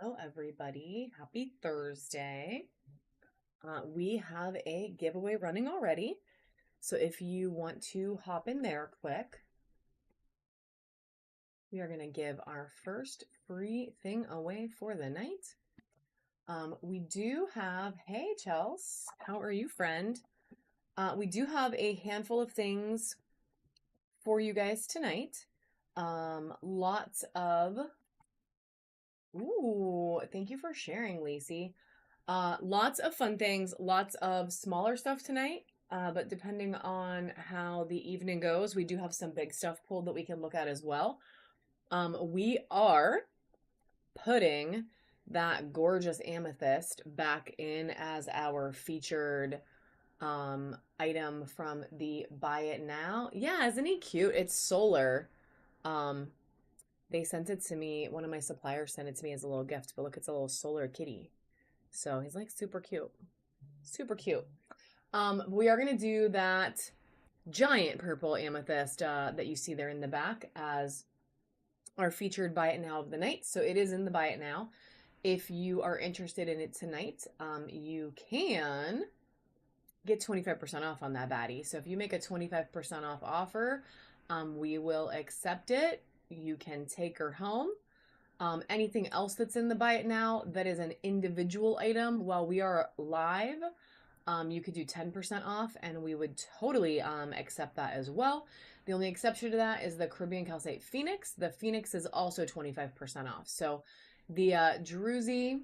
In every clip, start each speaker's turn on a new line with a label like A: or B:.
A: Hello, everybody. Happy Thursday. We have a giveaway running already. So if you want to hop in there quick, we are going to give our first free thing away for the night. We do have, hey, Chels, how are you, friend? We do have a handful of things for you guys tonight. Lots of, ooh, thank you for sharing, Lacey. Lots of fun things, lots of smaller stuff tonight. But depending on how the evening goes, we do have some big stuff pulled that we can look at as well. We are putting that gorgeous amethyst back in as our featured item from the Buy It Now. Yeah, isn't he cute? It's solar. Um, they sent it to me. One of my suppliers sent it to me as a little gift, but look, it's a little solar kitty. So he's like super cute. Super cute. We are going to do that giant purple amethyst that you see there in the back as our featured Buy It Now of the night. So it is in the Buy It Now. If you are interested in it tonight, you can get 25% off on that baddie. So if you make a 25% off offer, we will accept it. You can take her home. Anything else that's in the Buy It Now that is an individual item while we are live, you could do 10% off and we would totally accept that as well. The only exception to that is the Caribbean Calcite Phoenix. The Phoenix is also 25% off. So the Druzy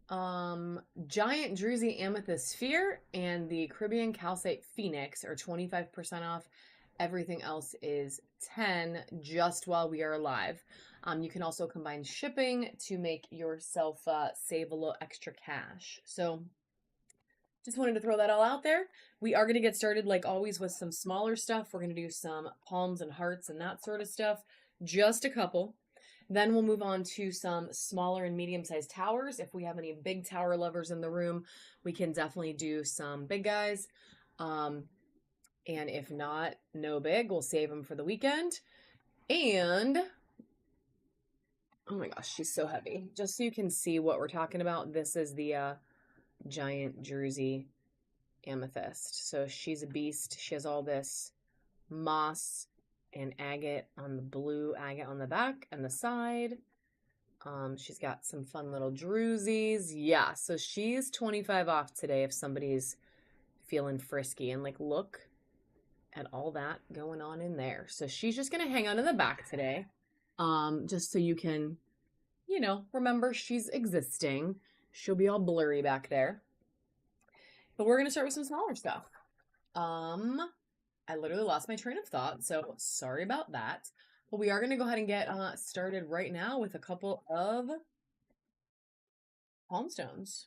A: Giant Druzy Amethyst Sphere and the Caribbean Calcite Phoenix are 25% off. Everything else is 10 just while we are live. You can also combine shipping to make yourself save a little extra cash. So just wanted to throw that all out there. We are going to get started like always with some smaller stuff. We're going to do some palms and hearts and that sort of stuff. Just a couple. Then we'll move on to some smaller and medium-sized towers. If we have any big tower lovers in the room, we can definitely do some big guys. And if not, no big. We'll save them for the weekend. And, oh my gosh, she's so heavy. Just so you can see what we're talking about, this is the giant Druzy amethyst. So she's a beast. She has all this moss and agate on the blue agate on the back and the side. She's got some fun little druzies. Yeah, so she's 25 off today if somebody's feeling frisky. And like, look at all that going on in there. So she's just gonna hang on in the back today. Just so you can, remember she's existing. She'll be all blurry back there. But we're gonna start with some smaller stuff. I literally lost my train of thought, so sorry about that. But we are going to go ahead and get started right now with a couple of palm stones.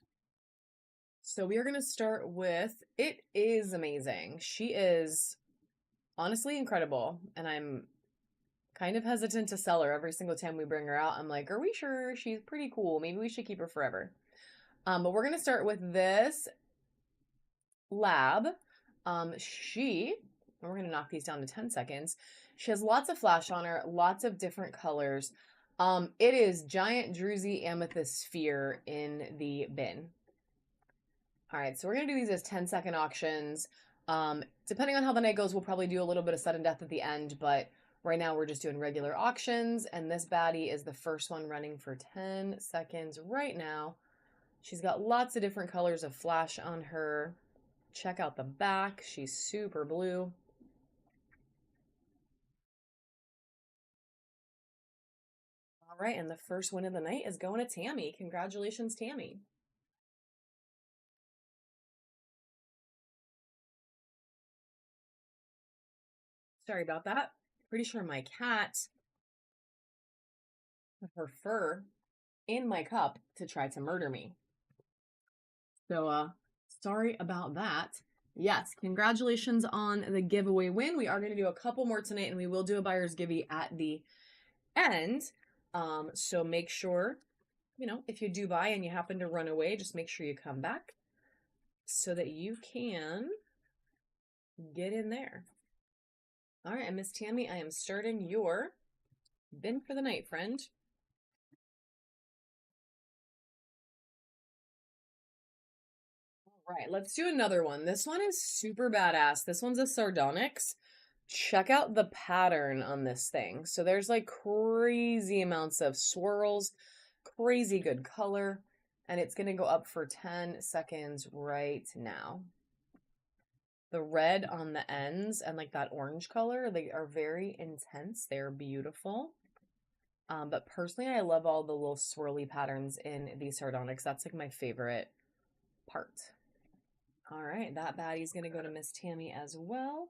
A: So we are going to start with, it is amazing. She is honestly incredible, and I'm kind of hesitant to sell her every single time we bring her out. I'm like, are we sure she's pretty cool? Maybe we should keep her forever. But we're going to start with this lab. We're going to knock these down to 10 seconds. She has lots of flash on her, lots of different colors. It is Giant Druzy Amethyst Sphere in the bin. All right, so we're going to do these as 10-second auctions. Depending on how the night goes, we'll probably do a little bit of sudden death at the end, but right now we're just doing regular auctions, and this baddie is the first one running for 10 seconds right now. She's got lots of different colors of flash on her. Check out the back. She's super blue. All right, and the first win of the night is going to Tammy. Congratulations, Tammy. Sorry about that. Pretty sure my cat put her fur in my cup to try to murder me. So, sorry about that. Yes, congratulations on the giveaway win. We are going to do a couple more tonight, and we will do a buyer's givey at the end. So make sure, if you do buy and you happen to run away, just make sure you come back so that you can get in there. All right, and Miss Tammy, I am starting your bin for the night, friend. Right, let's do another one. This one is super badass. This one's a sardonyx. Check out the pattern on this thing. So there's like crazy amounts of swirls, crazy good color, and it's going to go up for 10 seconds right now. The red on the ends and like that orange color, they are very intense. They're beautiful. But personally, I love all the little swirly patterns in these sardonyx. That's like my favorite part. All right, that baddie's going to go to Miss Tammy as well.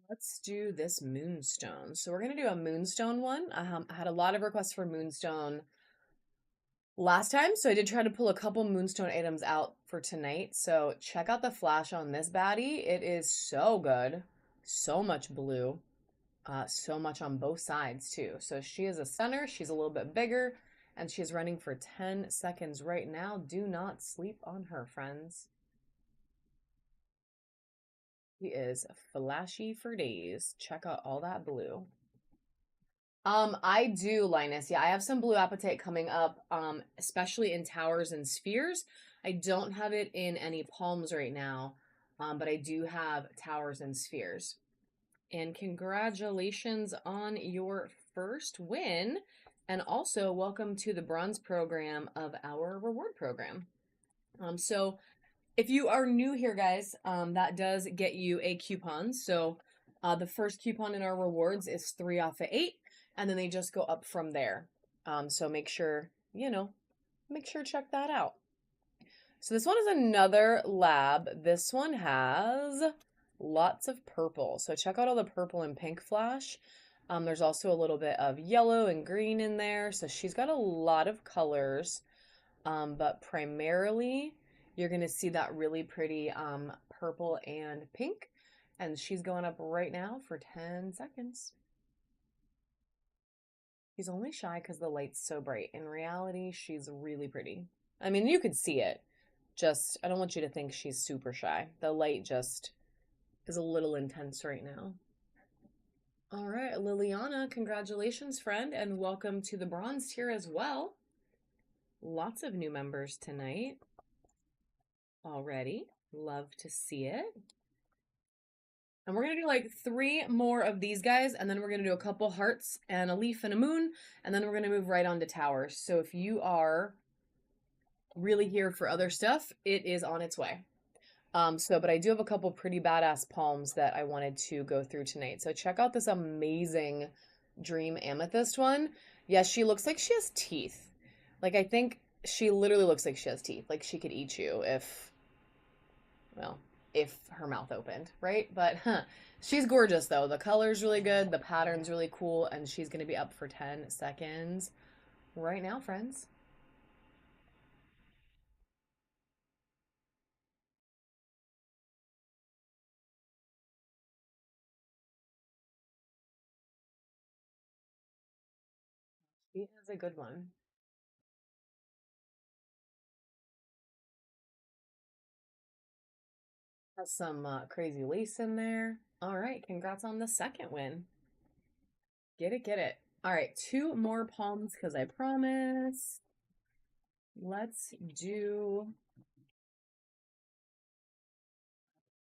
A: Let's do this moonstone. So we're going to do a moonstone one. I had a lot of requests for moonstone last time, so I did try to pull a couple moonstone items out for tonight. So check out the flash on this baddie. It is so good. So much blue. So much on both sides too. So she is a stunner. She's a little bit bigger, and she's running for 10 seconds right now. Do not sleep on her, friends. She is flashy for days. Check out all that blue. I do, Linus. Yeah, I have some blue apatite coming up, especially in towers and spheres. I don't have it in any palms right now, but I do have towers and spheres. And congratulations on your first win. And also welcome to the bronze program of our reward program. So if you are new here, guys, that does get you a coupon. So the first coupon in our rewards is 3 off of 8, and then they just go up from there. So make sure, check that out. So this one is another lab. This one has lots of purple. So check out all the purple and pink flash. There's also a little bit of yellow and green in there. So she's got a lot of colors, but primarily you're going to see that really pretty purple and pink. And she's going up right now for 10 seconds. She's only shy because the light's so bright. In reality, she's really pretty. I mean, you could see it. Just, I don't want you to think she's super shy. The light just is a little intense right now. All right, Liliana, congratulations, friend, and welcome to the bronze tier as well. Lots of new members tonight already. Love to see it. And we're going to do like 3 more of these guys, and then we're going to do a couple hearts and a leaf and a moon, and then we're going to move right on to towers. So if you are really here for other stuff, it is on its way. But I do have a couple pretty badass palms that I wanted to go through tonight. So check out this amazing Dream Amethyst one. Yes, she looks like she has teeth. Like, I think she literally looks like she has teeth. Like, she could eat you if her mouth opened, right? But she's gorgeous though. The color's really good, the pattern's really cool, and she's going to be up for 10 seconds right now, friends. She is a good one. Has some crazy lace in there. All right, congrats on the second win. Get it, get it. All right, 2 more palms because I promised. Let's do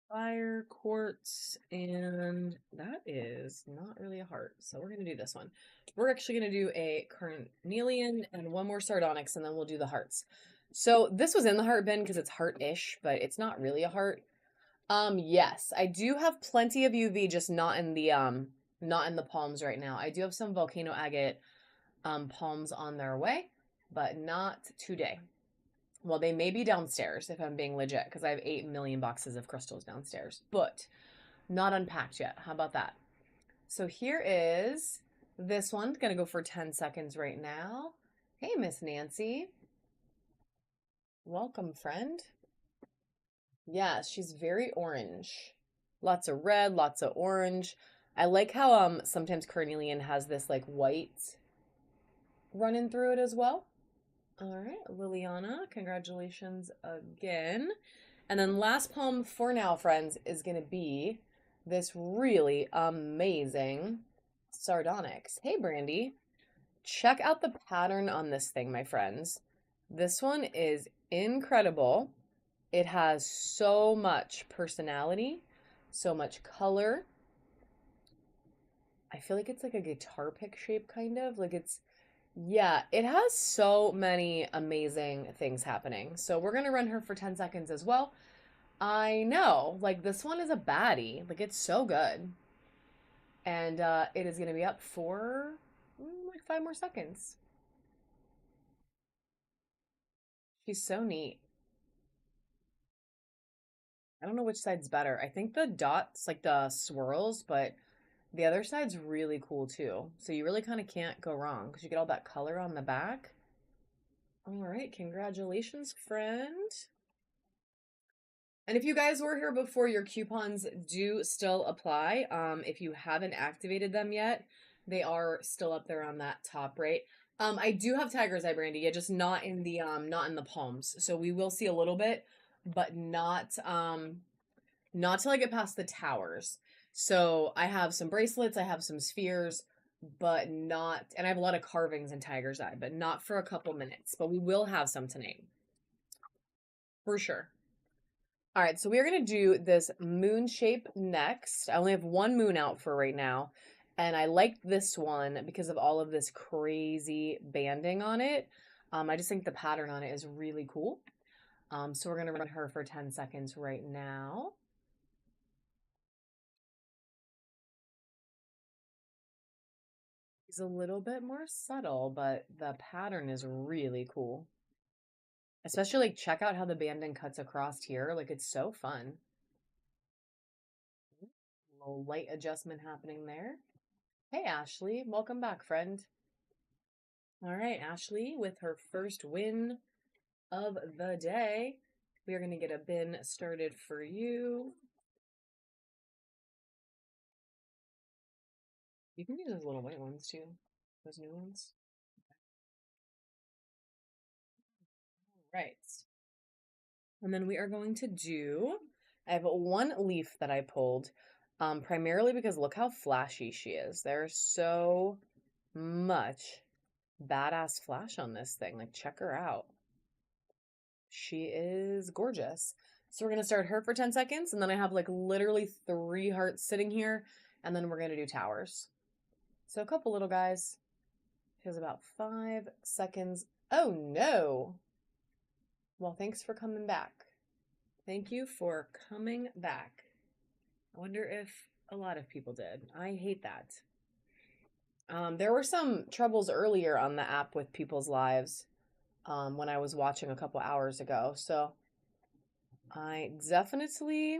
A: fire quartz, and that is not really a heart, so we're going to do this one. We're actually going to do a carnelian and 1 more sardonyx, and then we'll do the hearts. So this was in the heart bin because it's heart-ish, but it's not really a heart. Yes, I do have plenty of UV, just not in the palms right now. I do have some volcano agate palms on their way, but not today. Well, they may be downstairs if I'm being legit, because I have 8 million boxes of crystals downstairs, but not unpacked yet. How about that? So here is this one. Going to go for 10 seconds right now. Hey, Miss Nancy. Welcome, friend. Yeah, she's very orange. Lots of red, lots of orange. I like how sometimes carnelian has this like white running through it as well. All right, Liliana, congratulations again. And then last palm for now, friends, is going to be this really amazing sardonyx. Hey, Brandy. Check out the pattern on this thing, my friends. This one is incredible. It has so much personality, so much color. I feel like it's like a guitar pick shape, kind of. Like it's, yeah, it has so many amazing things happening. So we're going to run her for 10 seconds as well. I know, like this one is a baddie. Like it's so good. And it is going to be up for like 5 more seconds. She's so neat. I don't know which side's better. I think the dots, like the swirls, but the other side's really cool too. So you really kind of can't go wrong because you get all that color on the back. All right, congratulations, friend. And if you guys were here before, your coupons do still apply. If you haven't activated them yet, they are still up there on that top right. I do have Tiger's Eye Brandy, yeah, just not in the palms. So we will see a little bit, but not till I get past the towers. So I have some bracelets, I have some spheres, but not, and I have a lot of carvings in Tiger's Eye, but not for a couple minutes. But we will have some tonight for sure. All right, so we are going to do this moon shape next. I only have one moon out for right now, and I like this one because of all of this crazy banding on it. I just think the pattern on it is really cool. So we're going to run her for 10 seconds right now. It's a little bit more subtle, but the pattern is really cool. Especially like check out how the banding cuts across here. Like it's so fun. A little light adjustment happening there. Hey Ashley, welcome back, friend. All right, Ashley with her first win of the day. We are going to get a bin started for you. You can use those little white ones too. Those new ones. All right. And then we are going to do, I have one leaf that I pulled, primarily because look how flashy she is. There's so much badass flash on this thing. Like, check her out. She is gorgeous. So we're going to start her for 10 seconds, and then I have like literally 3 hearts sitting here, and then we're going to do towers. So a couple little guys. She has about 5 seconds. Oh no. Well, thanks for coming back. Thank you for coming back. I wonder if a lot of people did. I hate that. There were some troubles earlier on the app with people's lives when I was watching a couple hours ago. So I definitely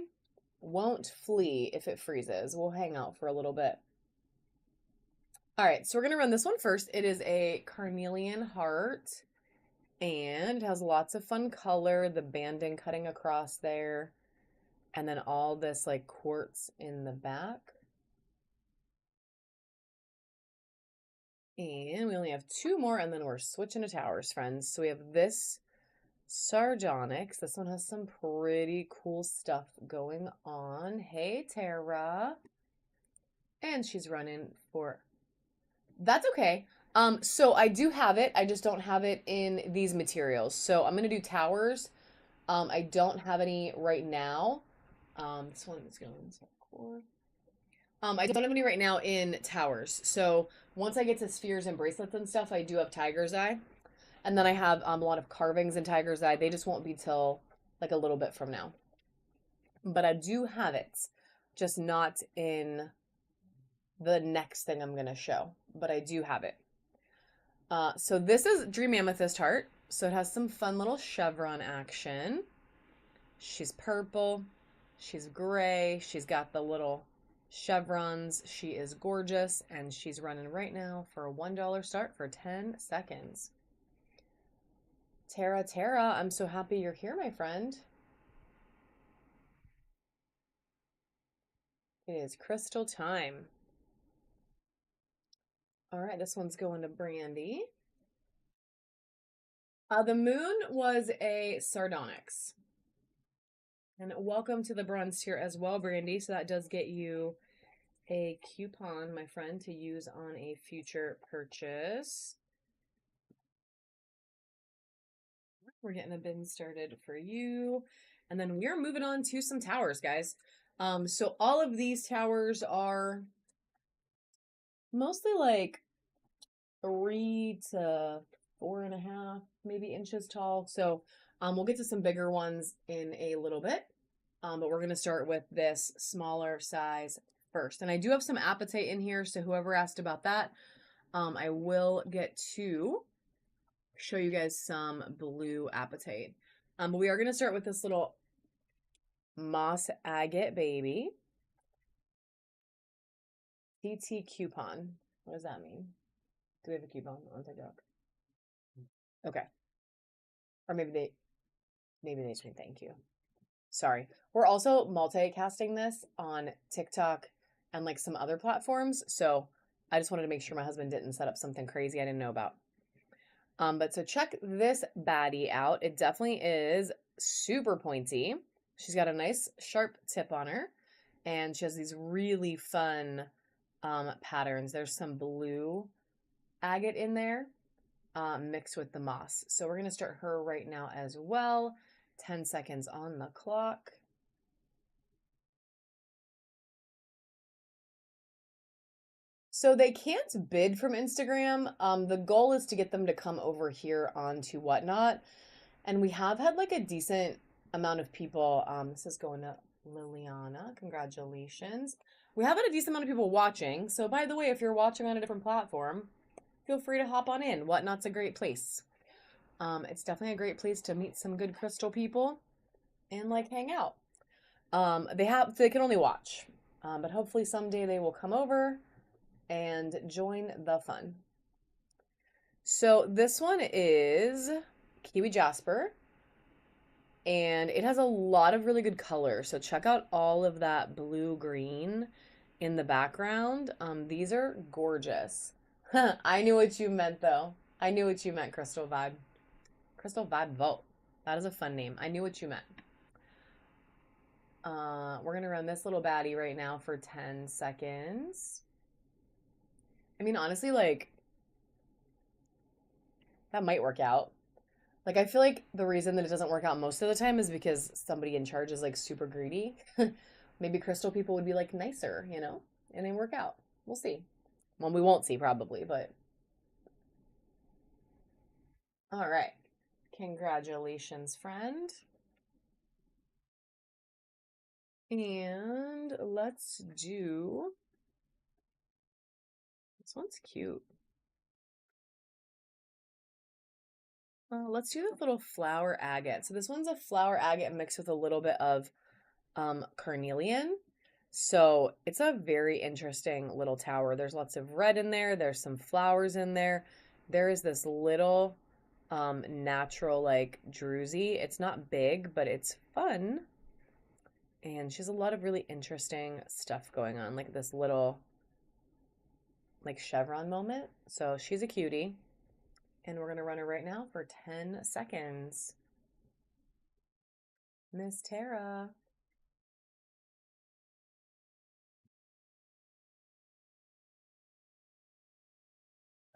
A: won't flee if it freezes. We'll hang out for a little bit. All right, so we're going to run this one first. It is a carnelian heart, and it has lots of fun color, the banding cutting across there, and then all this like quartz in the back. And we only have 2 more, and then we're switching to towers, friends. So we have this sardonyx. This one has some pretty cool stuff going on. Hey, Tara. And she's running for... That's okay. So I do have it. I just don't have it in these materials. So I'm going to do towers. I don't have any right now. This one is going to core. I don't have any right now in towers. So once I get to spheres and bracelets and stuff, I do have Tiger's Eye. And then I have a lot of carvings in Tiger's Eye. They just won't be till like a little bit from now. But I do have it, just not in the next thing I'm going to show. But I do have it. So this is Dream Amethyst Heart. So it has some fun little chevron action. She's purple. She's gray. She's got the little chevrons. She is gorgeous, and she's running right now for a $1 start for 10 seconds. Tara, I'm so happy you're here, my friend. It is crystal time. All right, this one's going to Brandy. The moon was a sardonyx. And welcome to the bronze tier as well, Brandy. So that does get you a coupon, my friend, to use on a future purchase. We're getting a bin started for you. And then we're moving on to some towers, guys. So all of these towers are mostly like 3 to 4.5 maybe inches tall. So we'll get to some bigger ones in a little bit. But we're going to start with this smaller size first. And I do have some apatite in here, so whoever asked about that, I will get to show you guys some blue apatite. But we are going to start with this little moss agate baby. TT coupon. What does that mean? Do we have a coupon on TikTok? Okay. Or maybe they say thank you. Sorry. We're also multicasting this on TikTok and like some other platforms. So I just wanted to make sure my husband didn't set up something crazy I didn't know about. But so check this baddie out. It definitely is super pointy. She's got a nice sharp tip on her, and she has these really fun patterns. There's some blue agate in there mixed with the moss. So we're going to start her right now as well. 10 seconds on the clock. So they can't bid from Instagram. The goal is to get them to come over here onto Whatnot. And we have had like a decent amount of people. This is going to Liliana. Congratulations. We have had a decent amount of people watching. So by the way, if you're watching on a different platform, feel free to hop on in. Whatnot's a great place. It's definitely a great place to meet some good crystal people and like hang out. They can only watch. But hopefully someday they will come over and join the fun. So this one is Kiwi Jasper, and it has a lot of really good color. So check out all of that blue-green in the background. These are gorgeous. I knew what you meant, though. I knew what you meant, Crystal Vibe. Crystal Vibe Vote. That is a fun name. I knew what you meant. We're going to run this little baddie right now for 10 seconds. I mean, honestly, like, that might work out. Like, I feel like the reason that it doesn't work out most of the time is because somebody in charge is, like, super greedy. Maybe crystal people would be, like, nicer, you know? And they work out. We'll see. Well, we won't see, probably, but... All right. Congratulations, friend. And let's do... This one's cute. Let's do this little flower agate. So this one's a flower agate mixed with a little bit of carnelian. So it's a very interesting little tower. There's lots of red in there. There's some flowers in there. There is this little natural like druzy. It's not big, but it's fun. And she has a lot of really interesting stuff going on, like this little like chevron moment. So she's a cutie. And we're going to run her right now for 10 seconds. Miss Tara.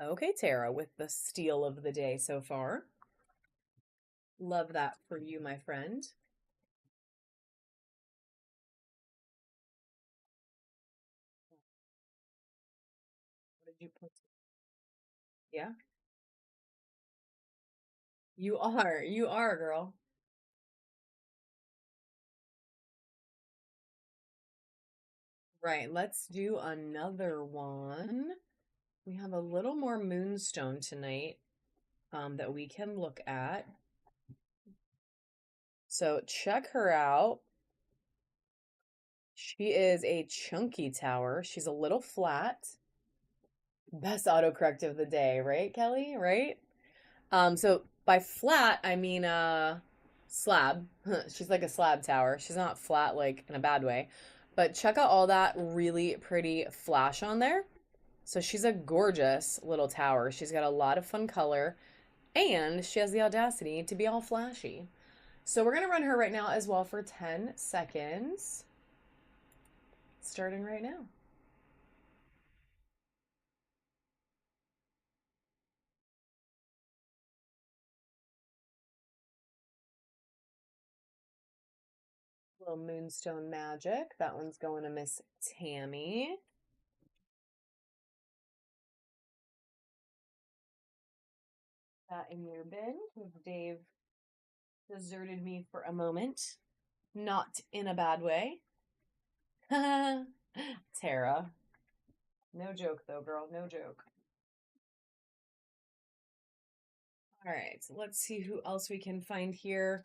A: Okay, Tara, with the steal of the day so far. Love that for you, my friend. What did you put? Yeah? You are, girl. Right, let's do another one. We have a little more moonstone tonight that we can look at. So check her out. She is a chunky tower. She's a little flat. Best autocorrect of the day, right, Kelly? Right? So by flat, I mean slab. She's like a slab tower. She's not flat like in a bad way. But check out all that really pretty flash on there. So she's a gorgeous little tower. She's got a lot of fun color and she has the audacity to be all flashy. So we're going to run her right now as well for 10 seconds. Starting right now. Little Moonstone Magic. That one's going to Miss Tammy. That in your bin, because Dave deserted me for a moment. Not in a bad way. Tara. No joke, though, girl. No joke. All right, so let's see who else we can find here.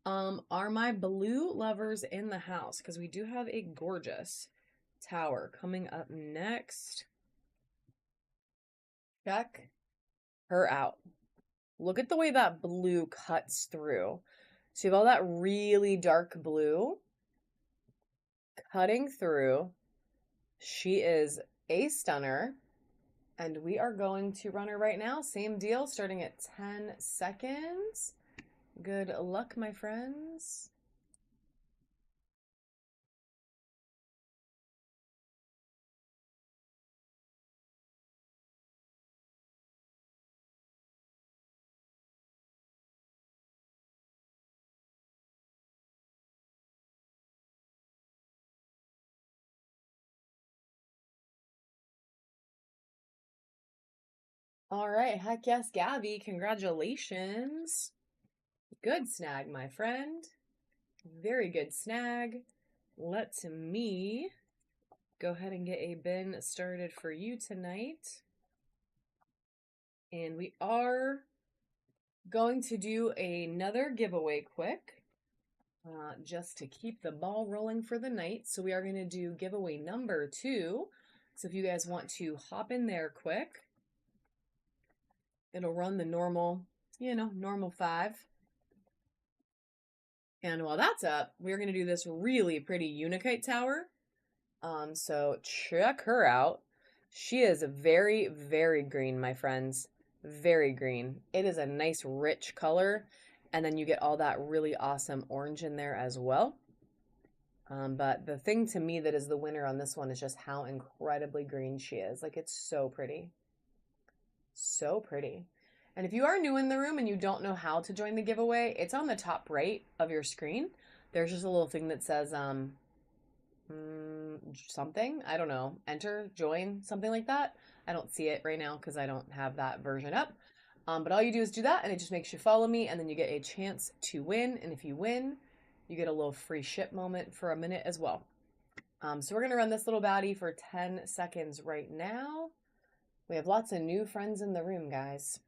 A: Are my blue lovers in the house? Because we do have a gorgeous tower coming up next. Check her out. Look at the way that blue cuts through. So you have all that really dark blue cutting through. She is a stunner. And we are going to run her right now. Same deal, starting at 10 seconds. Good luck, my friends. All right, heck yes, Gabby, congratulations. Good snag, my friend. Very good snag. Let me go ahead and get a bin started for you tonight. And we are going to do another giveaway quick, just to keep the ball rolling for the night. So we are going to do giveaway number 2. So if you guys want to hop in there quick, it'll run the normal, normal 5. And while that's up, we're going to do this really pretty Unikite tower. So check her out. She is very, very green, my friends. Very green. It is a nice rich color. And then you get all that really awesome orange in there as well. But the thing to me that is the winner on this one is just how incredibly green she is. Like, it's so pretty. So pretty. And if you are new in the room and you don't know how to join the giveaway, it's on the top right of your screen. There's just a little thing that says something. I don't know. Enter, join, something like that. I don't see it right now because I don't have that version up. But all you do is do that, and it just makes you follow me, and then you get a chance to win. And if you win, you get a little free ship moment for a minute as well. So we're going to run this little baddie for 10 seconds right now. We have lots of new friends in the room, guys.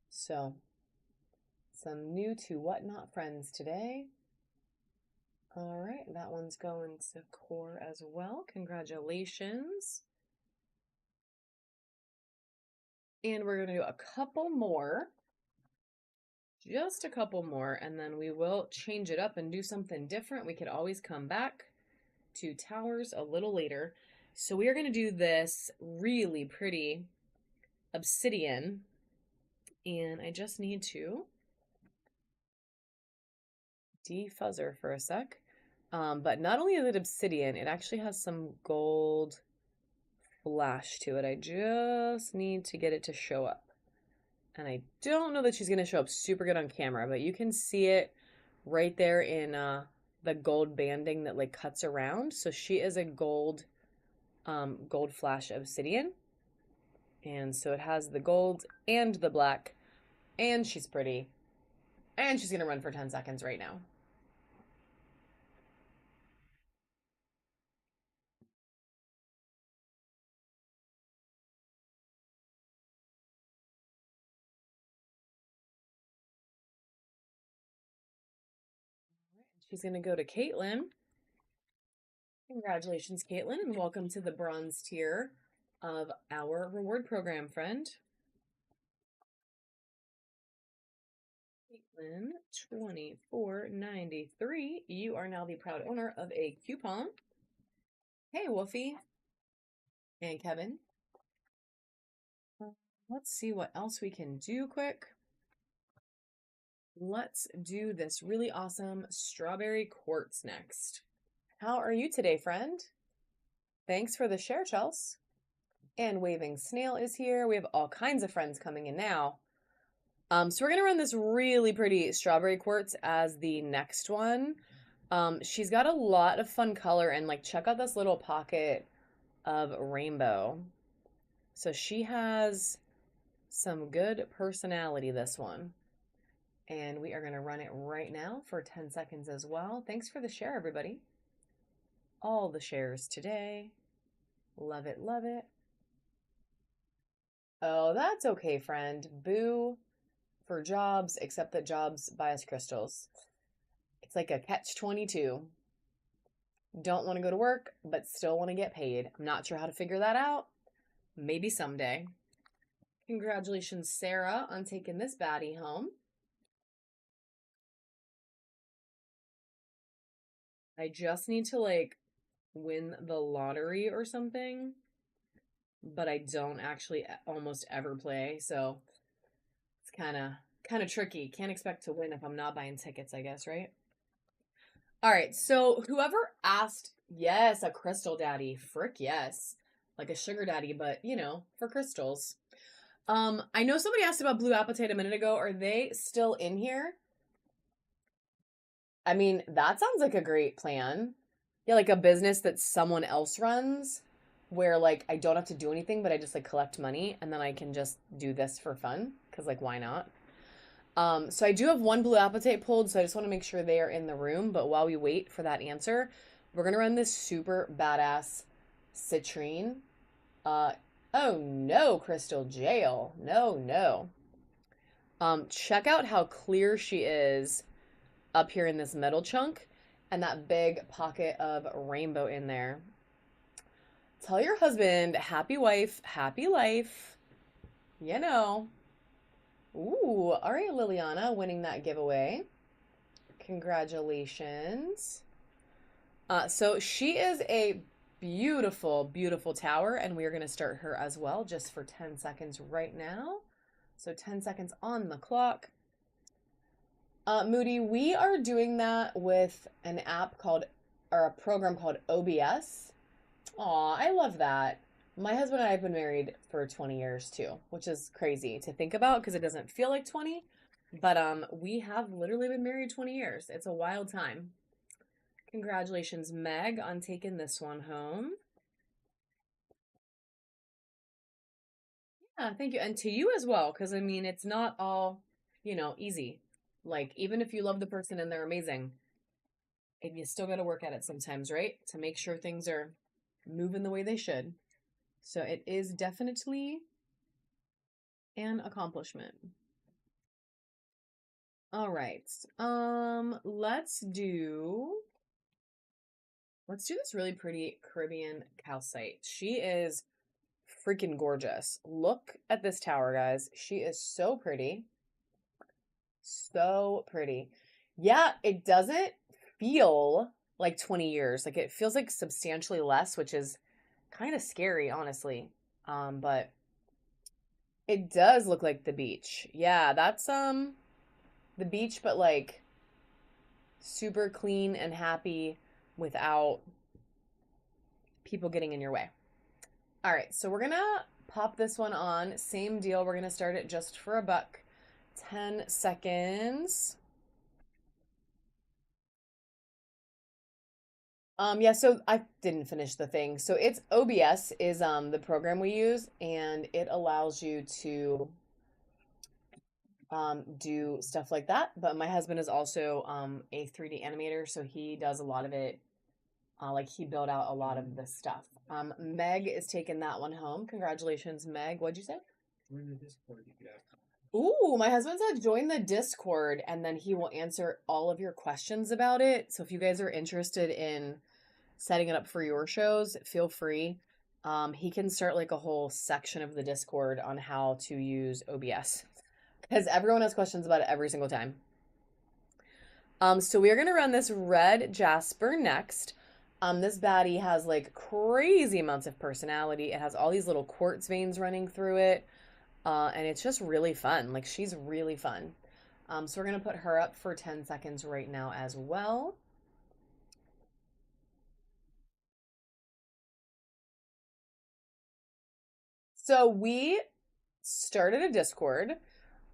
A: So, some new to Whatnot friends today. All right, that one's going to Core as well. Congratulations. And we're going to do a couple more. Just a couple more, and then we will change it up and do something different. We could always come back to towers a little later. So we are going to do this really pretty obsidian. And I just need to defuzzer for a sec. But not only is it obsidian, it actually has some gold flash to it. I just need to get it to show up. And I don't know that she's going to show up super good on camera, but you can see it right there in the gold banding that like cuts around. So she is a gold flash obsidian. And so it has the gold and the black, and she's pretty. And she's going to run for 10 seconds right now. She's going to go to Caitlin. Congratulations, Caitlin, and welcome to the bronze tier of our reward program, friend. Caitlin, 24.93. You are now the proud owner of a coupon. Hey, Wolfie. And Kevin. Let's see what else we can do quick. Let's do this really awesome strawberry quartz next. How are you today, friend? Thanks for the share, Chels. And Waving Snail is here. We have all kinds of friends coming in now. So we're going to run this really pretty strawberry quartz as the next one. She's got a lot of fun color and like check out this little pocket of rainbow. So she has some good personality, this one. And we are going to run it right now for 10 seconds as well. Thanks for the share, everybody. All the shares today. Love it, love it. Oh, that's okay, friend. Boo for jobs, except that jobs buy us crystals. It's like a catch-22. Don't want to go to work, but still want to get paid. I'm not sure how to figure that out. Maybe someday. Congratulations, Sarah, on taking this baddie home. I just need to like win the lottery or something, but I don't actually almost ever play, so it's kind of tricky. Can't expect to win if I'm not buying tickets, I guess, right? All right, so whoever asked, yes, a crystal daddy, frick yes, like a sugar daddy, but you know, for crystals. I know somebody asked about Blue Appetite a minute ago. Are they still in here? I mean, that sounds like a great plan. Yeah, like a business that someone else runs where like I don't have to do anything, but I just like collect money and then I can just do this for fun because like why not? So I do have one Blue Appetite pulled, so I just want to make sure they are in the room. But while we wait for that answer, we're gonna run this super badass citrine. Uh, oh no, Crystal Jail. No, no. Check out how clear she is up here in this metal chunk and that big pocket of rainbow in there. Tell your husband, happy wife, happy life. You know. Ooh, all right, Liliana, winning that giveaway. Congratulations. So she is a beautiful, beautiful tower, and we are going to start her as well just for 10 seconds right now. So 10 seconds on the clock. Moody, we are doing that with an app called, or a program called OBS. Aw, I love that. My husband and I have been married for 20 years too, which is crazy to think about because it doesn't feel like 20. But we have literally been married 20 years. It's a wild time. Congratulations, Meg, on taking this one home. Yeah, thank you. And to you as well, because I mean, it's not all, you know, easy. Like, even if you love the person and they're amazing, and you still got to work at it sometimes, right? To make sure things are moving the way they should. So it is definitely an accomplishment. All right. Let's do this really pretty Caribbean calcite. She is freaking gorgeous. Look at this tower, guys. She is so pretty. So pretty. Yeah, it doesn't feel like 20 years. Like it feels like substantially less, which is kind of scary, honestly. But it does look like the beach. Yeah, that's the beach, but like super clean and happy without people getting in your way. All right, so we're gonna pop this one on. Same deal. We're gonna start it just for a buck. 10 seconds. Yeah, so I didn't finish the thing. So it's OBS is the program we use, and it allows you to do stuff like that. But my husband is also a 3D animator, so he does a lot of it. Like he built out a lot of the stuff. Meg is taking that one home. Congratulations, Meg. What'd you say? Join the Discord. Ooh, my husband said join the Discord, and then he will answer all of your questions about it. So if you guys are interested in setting it up for your shows, feel free. He can start like a whole section of the Discord on how to use OBS because everyone has questions about it every single time. So we are going to run this red Jasper next. This baddie has like crazy amounts of personality. It has all these little quartz veins running through it. And it's just really fun. Like she's really fun. So we're going to put her up for 10 seconds right now as well. So we started a Discord.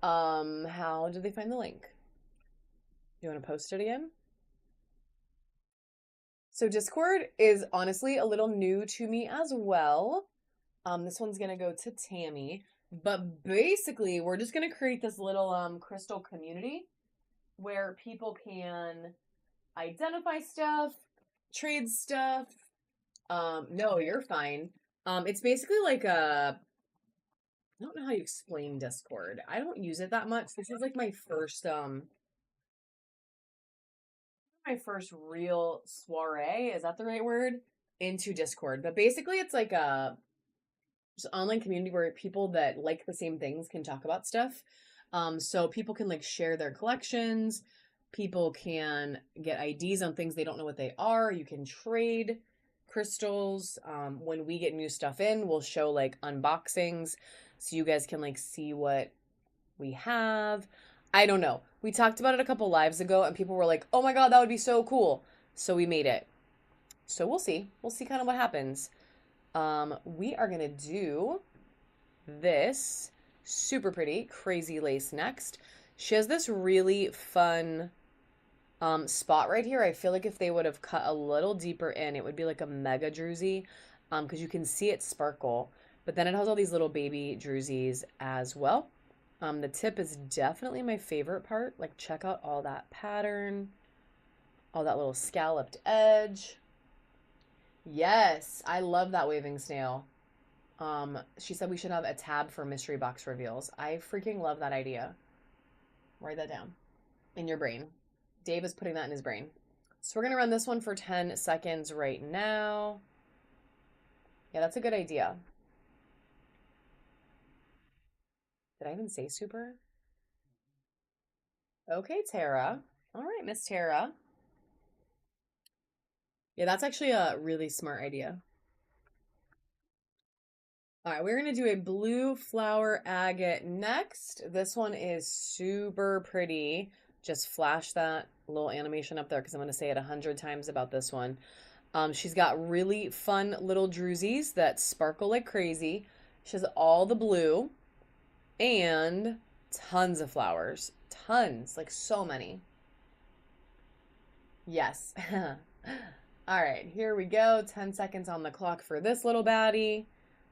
A: How did they find the link? You want to post it again? So Discord is honestly a little new to me as well. This one's gonna go to Tammy. But basically, we're just gonna create this little crystal community where people can identify stuff, trade stuff. No, you're fine. It's basically like I don't know how you explain Discord. I don't use it that much. This is like my first real soiree, is that the right word? Into Discord. But basically it's like a just online community where people that like the same things can talk about stuff. So people can like share their collections. People can get IDs on things they don't know what they are. You can trade crystals. When we get new stuff in, we'll show like unboxings so you guys can like see what we have. I don't know. We talked about it a couple lives ago and people were like, "Oh my god, that would be so cool." So we made it. So we'll see. We'll see kind of what happens. We are going to do this super pretty crazy lace next. She has this really fun spot right here. I feel like if they would have cut a little deeper in, it would be like a mega druzy because you can see it sparkle. But then it has all these little baby druzies as well. The tip is definitely my favorite part. Like, check out all that pattern, all that little scalloped edge. Yes, I love that waving snail. She said we should have a tab for mystery box reveals. I freaking love that idea. Write that down in your brain. Dave is putting that in his brain. So we're going to run this one for 10 seconds right now. Yeah, that's a good idea. Did I even say super? Okay, Tara. All right, Miss Tara. Yeah, that's actually a really smart idea. All right, we're going to do a blue flower agate next. This one is super pretty. Just flash that little animation up there because I'm going to say it 100 times about this one. She's got really fun little druzies that sparkle like crazy. She has all the blue and tons of flowers. Tons, like so many. Yes. All right, here we go. 10 seconds on the clock for this little baddie.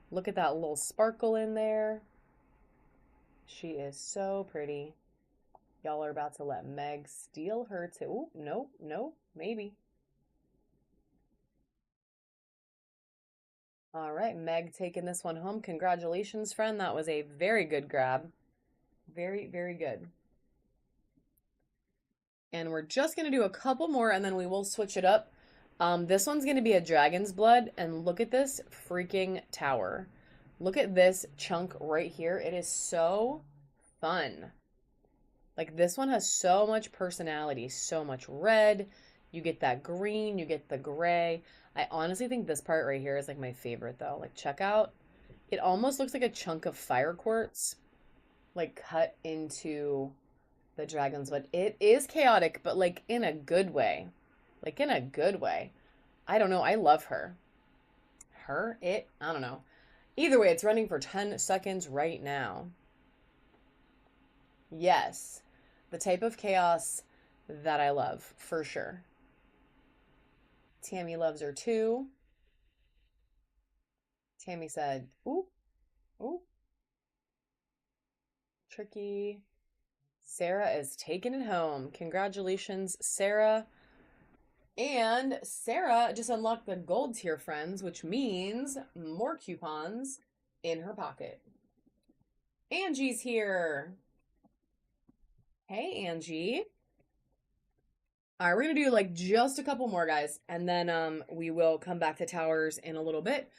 A: Look at that little sparkle in there. She is so pretty. Y'all are about to let Meg steal her too. Ooh, nope, nope, maybe. All right, Meg taking this one home. Congratulations, friend. That was a very good grab. Very, very good. And we're just going to do a couple more and then we will switch it up. This one's going to be a dragon's blood. And look at this freaking tower. Look at this chunk right here. It is so fun. Like, this one has so much personality, so much red. You get that green, you get the gray. I honestly think this part right here is like my favorite though. Like, check out. It almost looks like a chunk of fire quartz, like cut into the dragon's blood. It is chaotic, but like in a good way. Like in a good way. I don't know. I love her. Her? It? I don't know. Either way, it's running for 10 seconds right now. Yes. The type of chaos that I love, for sure. Tammy loves her too. Tammy said, ooh, ooh, tricky. Sarah is taking it home. Congratulations, Sarah. And Sarah just unlocked the gold tier, friends, which means more coupons in her pocket. Angie's here. Hey, Angie. All right, we're gonna do like just a couple more, guys, and then we will come back to towers in a little bit.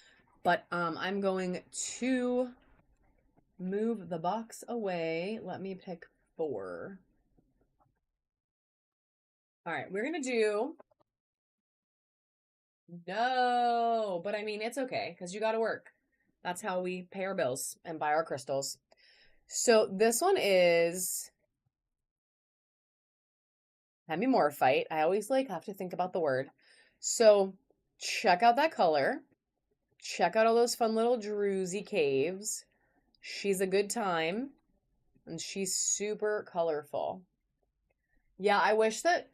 A: But I'm going to move the box away. Let me pick 4. All right, we're gonna do. No, but I mean, it's okay because you got to work. That's how we pay our bills and buy our crystals. So this one is hemimorphite. I always like have to think about the word. So check out that color. Check out all those fun little druzy caves. She's a good time and she's super colorful. Yeah, I wish that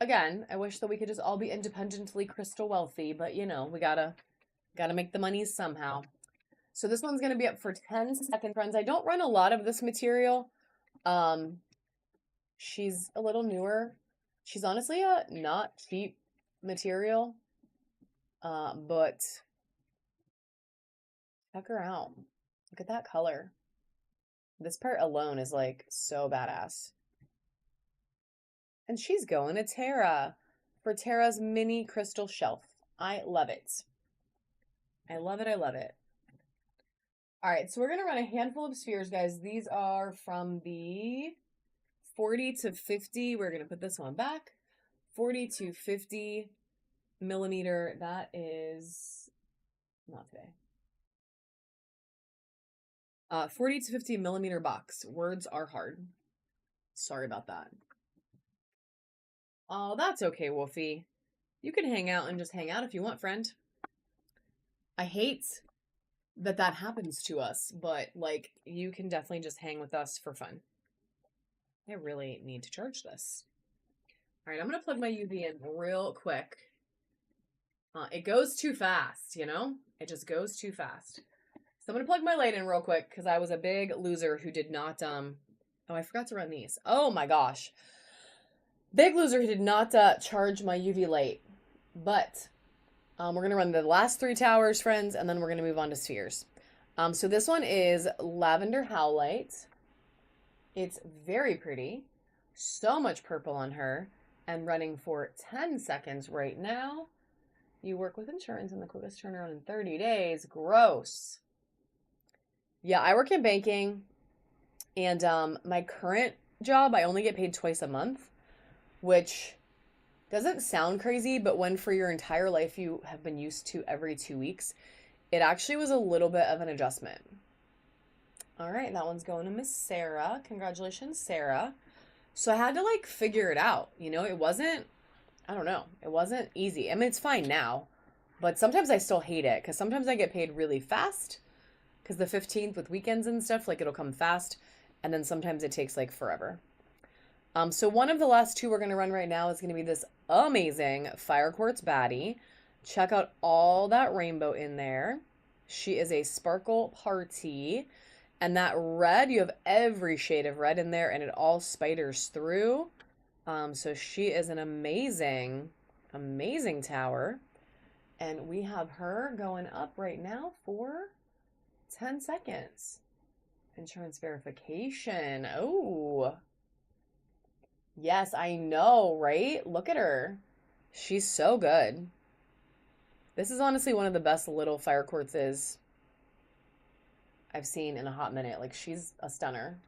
A: we could just all be independently crystal wealthy, but you know, we gotta make the monies somehow. So this one's gonna be up for 10 seconds, friends. I don't run a lot of this material. Um, she's a little newer. She's honestly a not cheap material. But check her out. Look at that color. This part alone is like so badass. And she's going to Tara for Tara's mini crystal shelf. I love it. I love it. I love it. All right, so we're going to run a handful of spheres, guys. These are from the 40 to 50. We're going to put this one back. 40 to 50 millimeter. That is not today. 40 to 50 millimeter box. Words are hard. Sorry about that. Oh, that's okay, Wolfie. You can hang out and just hang out if you want, friend. I hate that happens to us, but like you can definitely just hang with us for fun. I really need to charge this. All right, I'm going to plug my UV in real quick. It goes too fast, you know? It just goes too fast. So I'm going to plug my light in real quick because I was a big loser who did not, oh, I forgot to run these. Oh my gosh. Big loser who did not charge my UV light. But we're going to run the last 3 towers, friends, and then we're going to move on to spheres. So this one is Lavender Howlite. It's very pretty. So much purple on her. And running for 10 seconds right now. You work with insurance and the quickest turnaround in 30 days. Gross. Yeah, I work in banking. And my current job, I only get paid twice a month, which doesn't sound crazy, but when for your entire life you have been used to every 2 weeks, it actually was a little bit of an adjustment. All right, that one's going to Miss Sarah. Congratulations, Sarah. So I had to like figure it out. You know, it wasn't, I don't know, it wasn't easy. I mean, it's fine now, but sometimes I still hate it because sometimes I get paid really fast because the 15th with weekends and stuff, like it'll come fast. And then sometimes it takes like forever. So one of the last 2 we're going to run right now is going to be this amazing Fire Quartz baddie. Check out all that rainbow in there. She is a sparkle party. And that red, you have every shade of red in there and it all spiders through. So she is an amazing, amazing tower. And we have her going up right now for 10 seconds. Insurance verification. Oh, yes, I know, right? Look at her. She's so good. This is honestly one of the best little fire quartzes I've seen in a hot minute. Like, she's a stunner.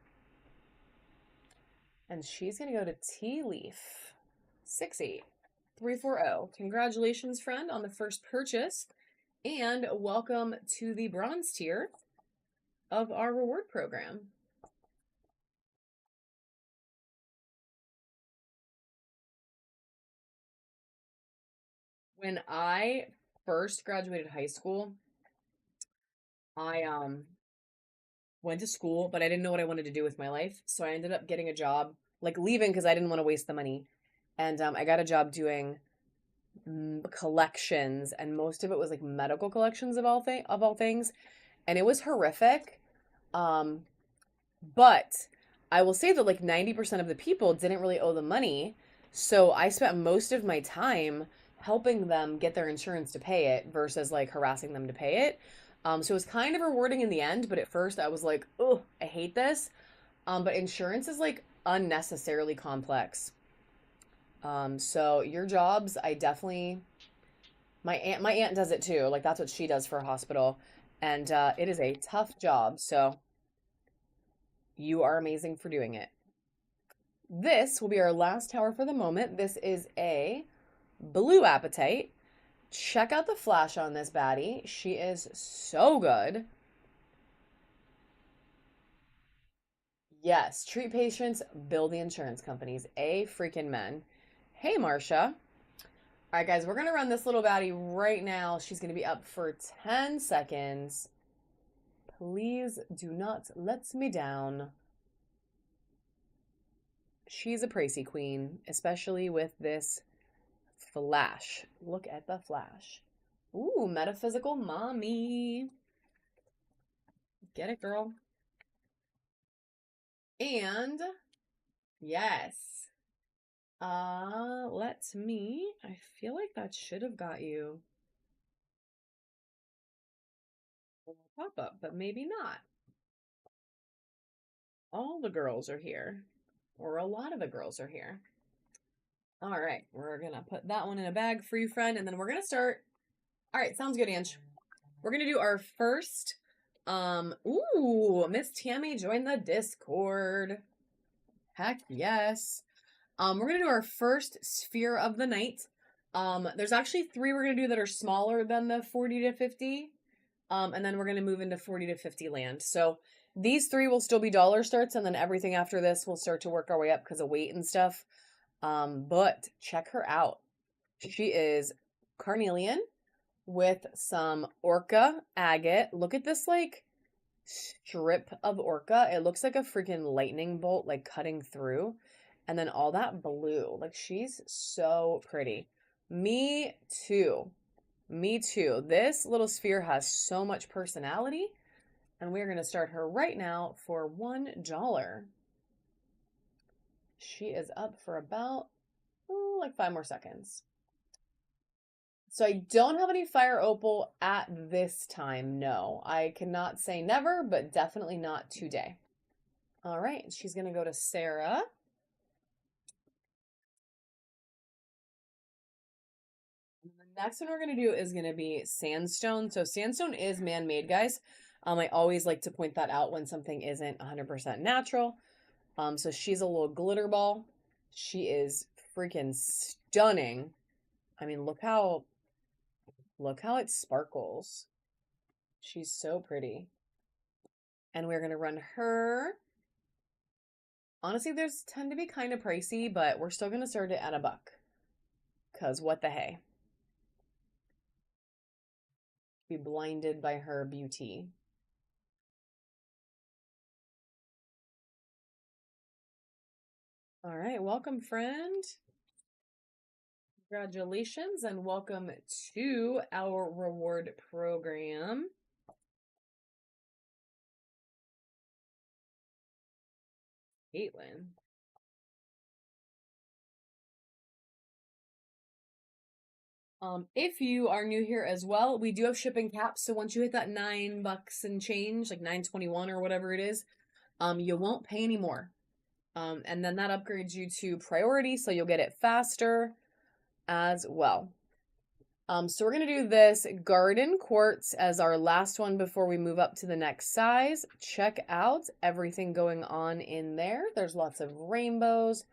A: And she's going to go to Tea Leaf 68340. Congratulations, friend, on the first purchase. And welcome to the bronze tier of our reward program. When I first graduated high school, I went to school, but I didn't know what I wanted to do with my life. So I ended up getting a job, like leaving because I didn't want to waste the money. And I got a job doing collections, and most of it was like medical collections of all things, and it was horrific. But I will say that like 90% of the people didn't really owe the money. So I spent most of my time helping them get their insurance to pay it versus like harassing them to pay it. So it was kind of rewarding in the end, but at first I was like, oh, I hate this. But insurance is like unnecessarily complex. So your jobs, I definitely, my aunt does it too. Like that's what she does for a hospital. And it is a tough job. So you are amazing for doing it. This will be our last tower for the moment. This is a blue apatite. Check out the flash on this baddie. She is so good. Yes, treat patients, build the insurance companies. A freaking men. Hey, Marcia. All right, guys, we're going to run this little baddie right now. She's going to be up for 10 seconds. Please do not let me down. She's a pricey queen, especially with this flash. Look at the flash. Ooh, metaphysical mommy. Get it, girl. And yes. I feel like that should have got you a pop-up, but maybe not. All the girls are here, or a lot of the girls are here. All right, we're gonna put that one in a bag for you, friend, and then we're gonna start. All right, sounds good, Ange. We're gonna do our first. Ooh, Miss Tammy joined the Discord. Heck yes. We're gonna do our first sphere of the night. There's actually 3 we're gonna do that are smaller than the 40 to 50. And then we're gonna move into 40 to 50 land. So these 3 will still be dollar starts, and then everything after this will start to work our way up because of weight and stuff. But check her out. She is carnelian with some orca agate. Look at this like strip of orca. It looks like a freaking lightning bolt like cutting through. And then all that blue. Like, she's so pretty. Me too. Me too. This little sphere has so much personality. And we're going to start her right now for $1. She is up for about, like 5 more seconds. So I don't have any fire opal at this time. No, I cannot say never, but definitely not today. All right. She's going to go to Sarah. The next one we're going to do is going to be sandstone. So sandstone is man-made, guys. I always like to point that out when something isn't 100% natural. So she's a little glitter ball. She is freaking stunning. I mean, look how it sparkles. She's so pretty. And we're going to run her. Honestly, there's tend to be kind of pricey, but we're still going to start it at $1. Because what the hey? Be blinded by her beauty. All right, welcome, friend. Congratulations and welcome to our reward program. Caitlin. If you are new here as well, we do have shipping caps. So once you hit that $9 and change, like $9.21 or whatever it is, you won't pay any more. And then that upgrades you to priority, so you'll get it faster as well. So we're going to do this garden quartz as our last one before we move up to the next size. Check out everything going on in there. There's lots of rainbows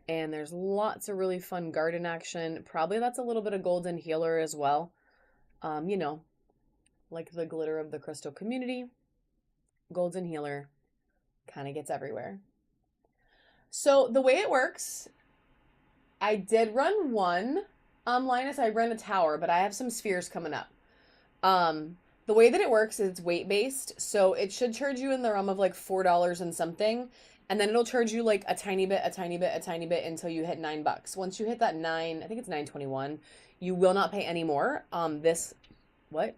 A: and there's lots of really fun garden action. Probably that's a little bit of golden healer as well. You know, like the glitter of the crystal community. Golden healer kind of gets everywhere. So the way it works, I did run one. Linus, I ran a tower, but I have some spheres coming up. The way that it works is it's weight-based, so it should charge you in the realm of like $4 and something, and then it'll charge you like a tiny bit until you hit $9. Once you hit that 9, I think it's 9.21, you will not pay any more. What?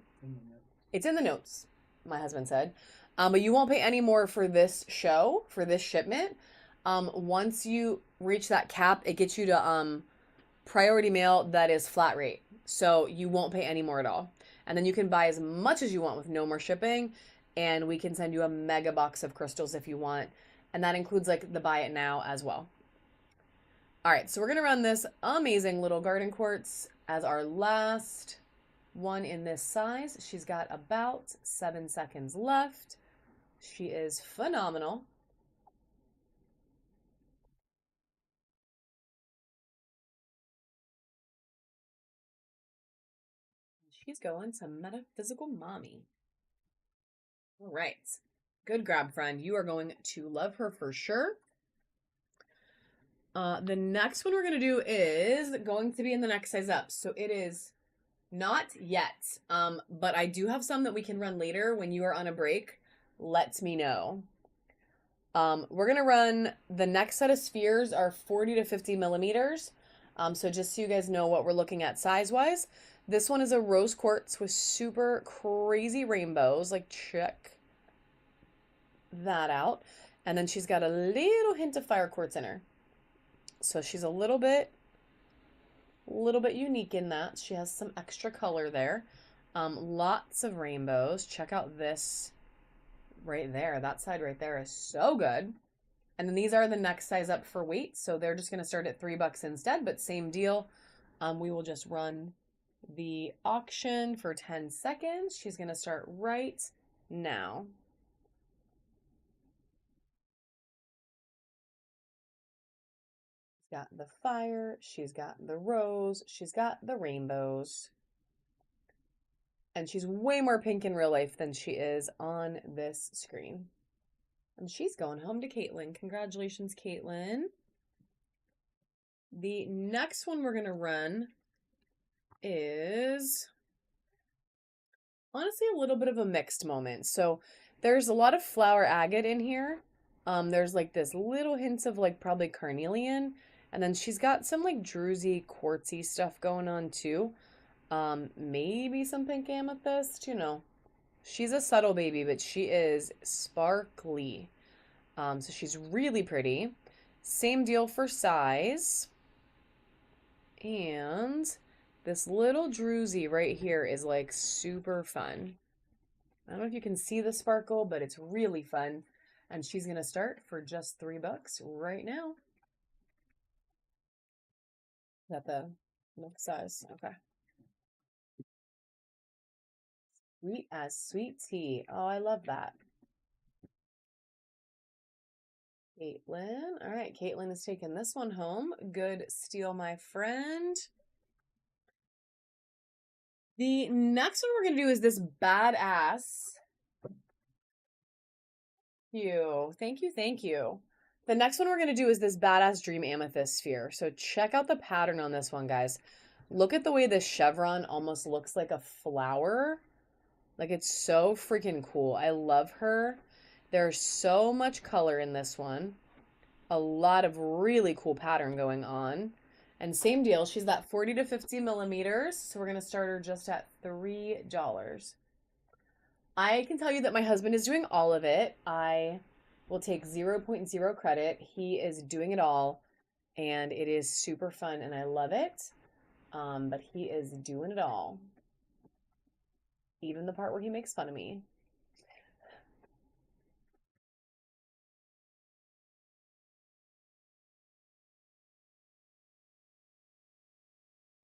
A: It's in the notes, my husband said. But you won't pay any more for this show, for this shipment. Once you reach that cap, it gets you to priority mail that is flat rate. So you won't pay any more at all. And then you can buy as much as you want with no more shipping. And we can send you a mega box of crystals if you want. And that includes like the buy it now as well. All right, so we're going to run this amazing little garden quartz as our last one in this size. She's got about 7 seconds left. She is phenomenal. She's going to metaphysical mommy. All right. Good grab, friend. You are going to love her for sure. The next one we're going to do is going to be in the next size up. So it is not yet. But I do have some that we can run later when you are on a break. Let me know. We're gonna run the next set of spheres are 40 to 50 millimeters. So just so you guys know what we're looking at size-wise, this one is a rose quartz with super crazy rainbows. Like, check that out. And then she's got a little hint of fire quartz in her. So she's a little bit unique in that. She has some extra color there. Lots of rainbows. Check out this right there. That side right there is so good. And then these are the next size up for weight. So they're just going to start at $3 instead, but same deal. We will just run the auction for 10 seconds. She's going to start right now. She's got the fire. She's got the rose. She's got the rainbows. And she's way more pink in real life than she is on this screen. And she's going home to Caitlin. Congratulations, Caitlin. The next one we're going to run is honestly a little bit of a mixed moment. So there's a lot of flower agate in here. There's like this little hints of like probably carnelian. And then she's got some like druzy, quartzy stuff going on too. Maybe some pink amethyst, you know. She's a subtle baby, but she is sparkly. So she's really pretty. Same deal for size. And this little druzy right here is like super fun. I don't know if you can see the sparkle, but it's really fun. And she's going to start for just $3 right now. Is that the milk size? Okay. Sweet as sweet tea. Oh, I love that. Caitlin. All right, Caitlin is taking this one home. Good steal, my friend. The next one we're going to do is this badass. Thank you, thank you. The next one we're going to do is this badass dream amethyst sphere. So check out the pattern on this one, guys. Look at the way this chevron almost looks like a flower. Like, it's so freaking cool. I love her. There's so much color in this one. A lot of really cool pattern going on. And same deal, she's that 40 to 50 millimeters. So we're going to start her just at $3. I can tell you that my husband is doing all of it. I will take 0.0 credit. He is doing it all, and it is super fun, and I love it. But he is doing it all. Even the part where he makes fun of me.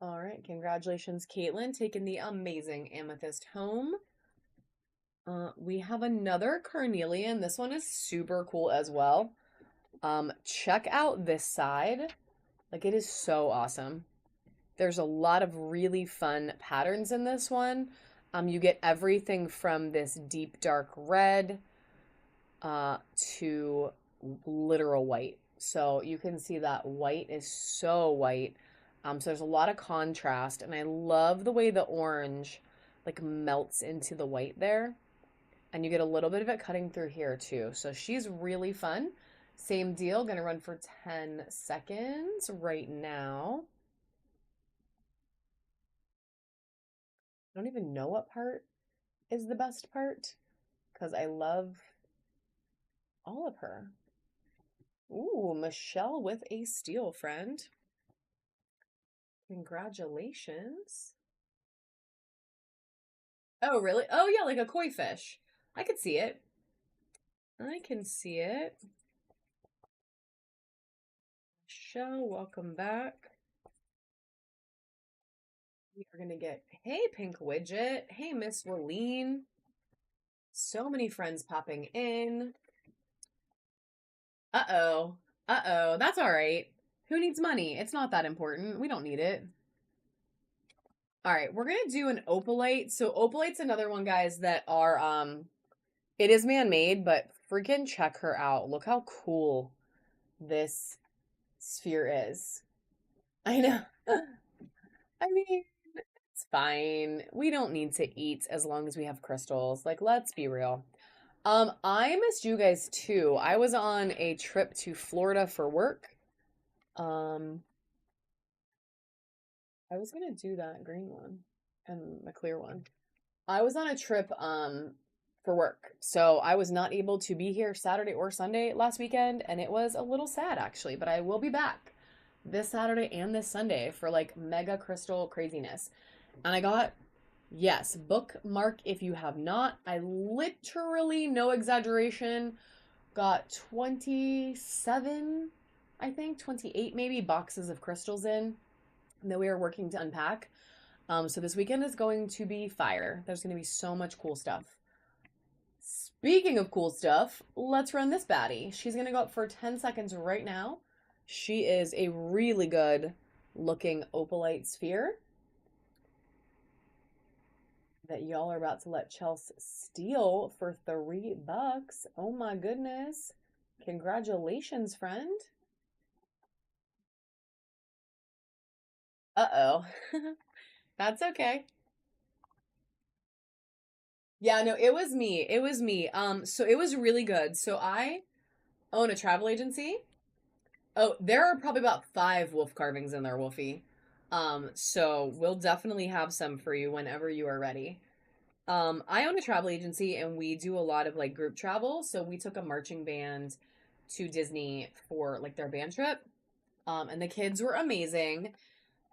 A: All right, congratulations, Caitlin, taking the amazing amethyst home. We have another carnelian. This one is super cool as well. Check out this side. Like, it is so awesome. There's a lot of really fun patterns in this one. You get everything from this deep dark red to literal white. So you can see that white is so white. So there's a lot of contrast, and I love the way the orange like melts into the white there. And you get a little bit of it cutting through here too. So she's really fun. Same deal, gonna run for 10 seconds right now. I don't even know what part is the best part because I love all of her. Ooh, Michelle with a steal, friend. Congratulations. Oh, really? Oh, yeah, like a koi fish. I could see it. I can see it. Michelle, welcome back. We are going to get, hey, Pink Widget. Hey, Miss Walene. So many friends popping in. Uh-oh. Uh-oh. That's all right. Who needs money? It's not that important. We don't need it. All right, we're going to do an opalite. So opalite's another one, guys, that are, it is man-made, but freaking check her out. Look how cool this sphere is. I know. I mean, it's fine. We don't need to eat as long as we have crystals. Like, let's be real. I missed you guys too. I was on a trip to Florida for work. Um, I was gonna do that green one and the clear one. I was on a trip for work. So I was not able to be here Saturday or Sunday last weekend, and it was a little sad actually, but I will be back this Saturday and this Sunday for like mega crystal craziness. And I got, yes, bookmark if you have not. I literally, no exaggeration, got 27, I think, 28 maybe boxes of crystals in that we are working to unpack. So this weekend is going to be fire. There's going to be so much cool stuff. Speaking of cool stuff, let's run this baddie. She's going to go up for 10 seconds right now. She is a really good looking opalite sphere that y'all are about to let Chelsea steal for $3. Oh my goodness. Congratulations, friend. Uh-oh. That's okay. Yeah, no, it was me. It was me. So it was really good. So I own a travel agency. Oh, there are probably about 5 wolf carvings in there, Wolfie. So we'll definitely have some for you whenever you are ready. I own a travel agency and we do a lot of like group travel. So we took a marching band to Disney for like their band trip. And the kids were amazing.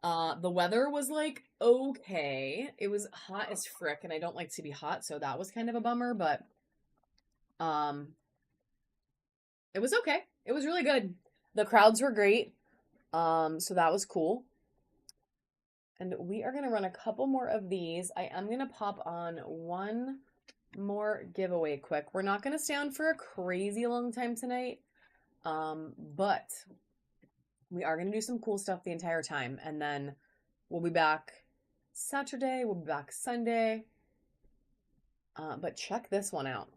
A: The weather was like okay. It was hot as frick, and I don't like to be hot, so that was kind of a bummer, but um it was okay. It was really good. The crowds were great. So that was cool. And we are going to run a couple more of these. I am going to pop on one more giveaway quick. We're not going to stay on for a crazy long time tonight. But we are going to do some cool stuff the entire time, and then we'll be back Saturday, we'll be back Sunday. But check this one out.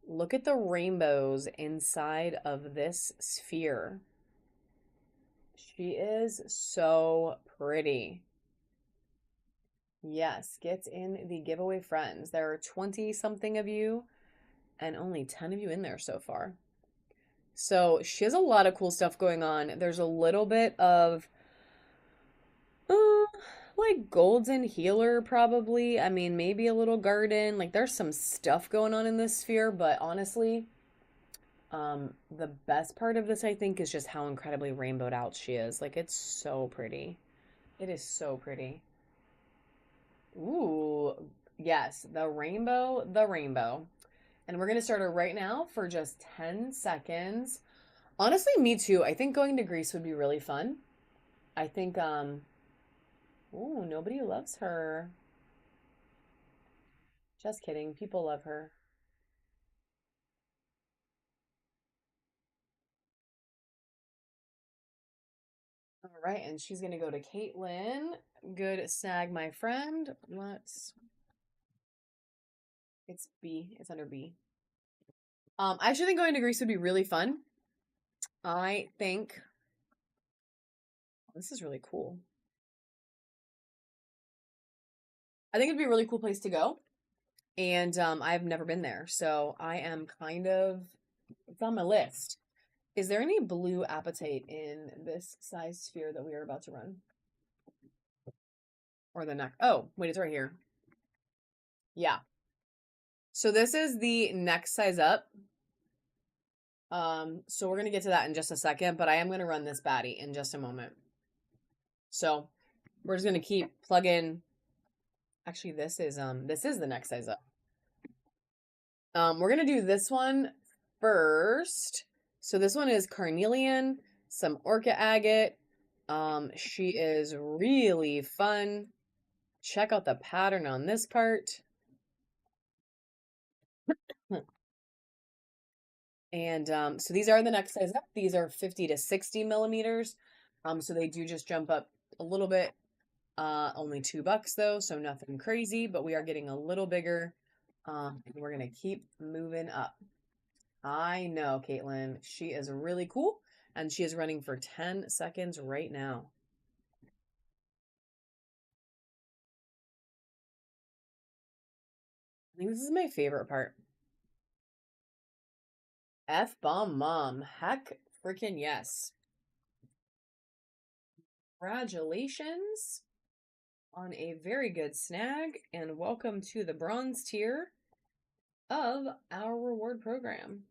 A: Look at the rainbows inside of this sphere. She is so pretty. Yes, get in the giveaway, friends. There are 20 something of you and only 10 of you in there so far. So she has a lot of cool stuff going on. There's a little bit of uh, like golden healer, probably. I mean, maybe a little garden. Like there's some stuff going on in this sphere, but honestly, the best part of this, I think, is just how incredibly rainbowed out she is. Like, it's so pretty. It is so pretty. Ooh, yes, the rainbow, the rainbow. And we're going to start her right now for just 10 seconds. Honestly, me too. I think going to Greece would be really fun. I think, ooh, nobody loves her. Just kidding. People love her. All right, and she's going to go to Caitlin. Good sag, my friend. It's B. It's under B. I actually think going to Greece would be really fun. I think this is really cool. I think it'd be a really cool place to go. And I've never been there. So I am kind of, it's on my list. Is there any blue apatite in this size sphere that we are about to run? Or the next? Oh, wait, it's right here. Yeah. So this is the next size up. So we're gonna get to that in just a second, but I am gonna run this baddie in just a moment. So we're just gonna keep plugging. Actually, this is the next size up. We're gonna do this one first. So this one is carnelian, some orchid agate. She is really fun. Check out the pattern on this part. And so these are the next size up. These are 50 to 60 millimeters. So they do just jump up a little bit. Only $2 though, so nothing crazy, but we are getting a little bigger. We're gonna keep moving up. I know, Caitlin. She is really cool, and she is running for 10 seconds right now. I think this is my favorite part. F-bomb mom. Heck freaking yes. Congratulations on a very good snag, and welcome to the bronze tier of our reward program.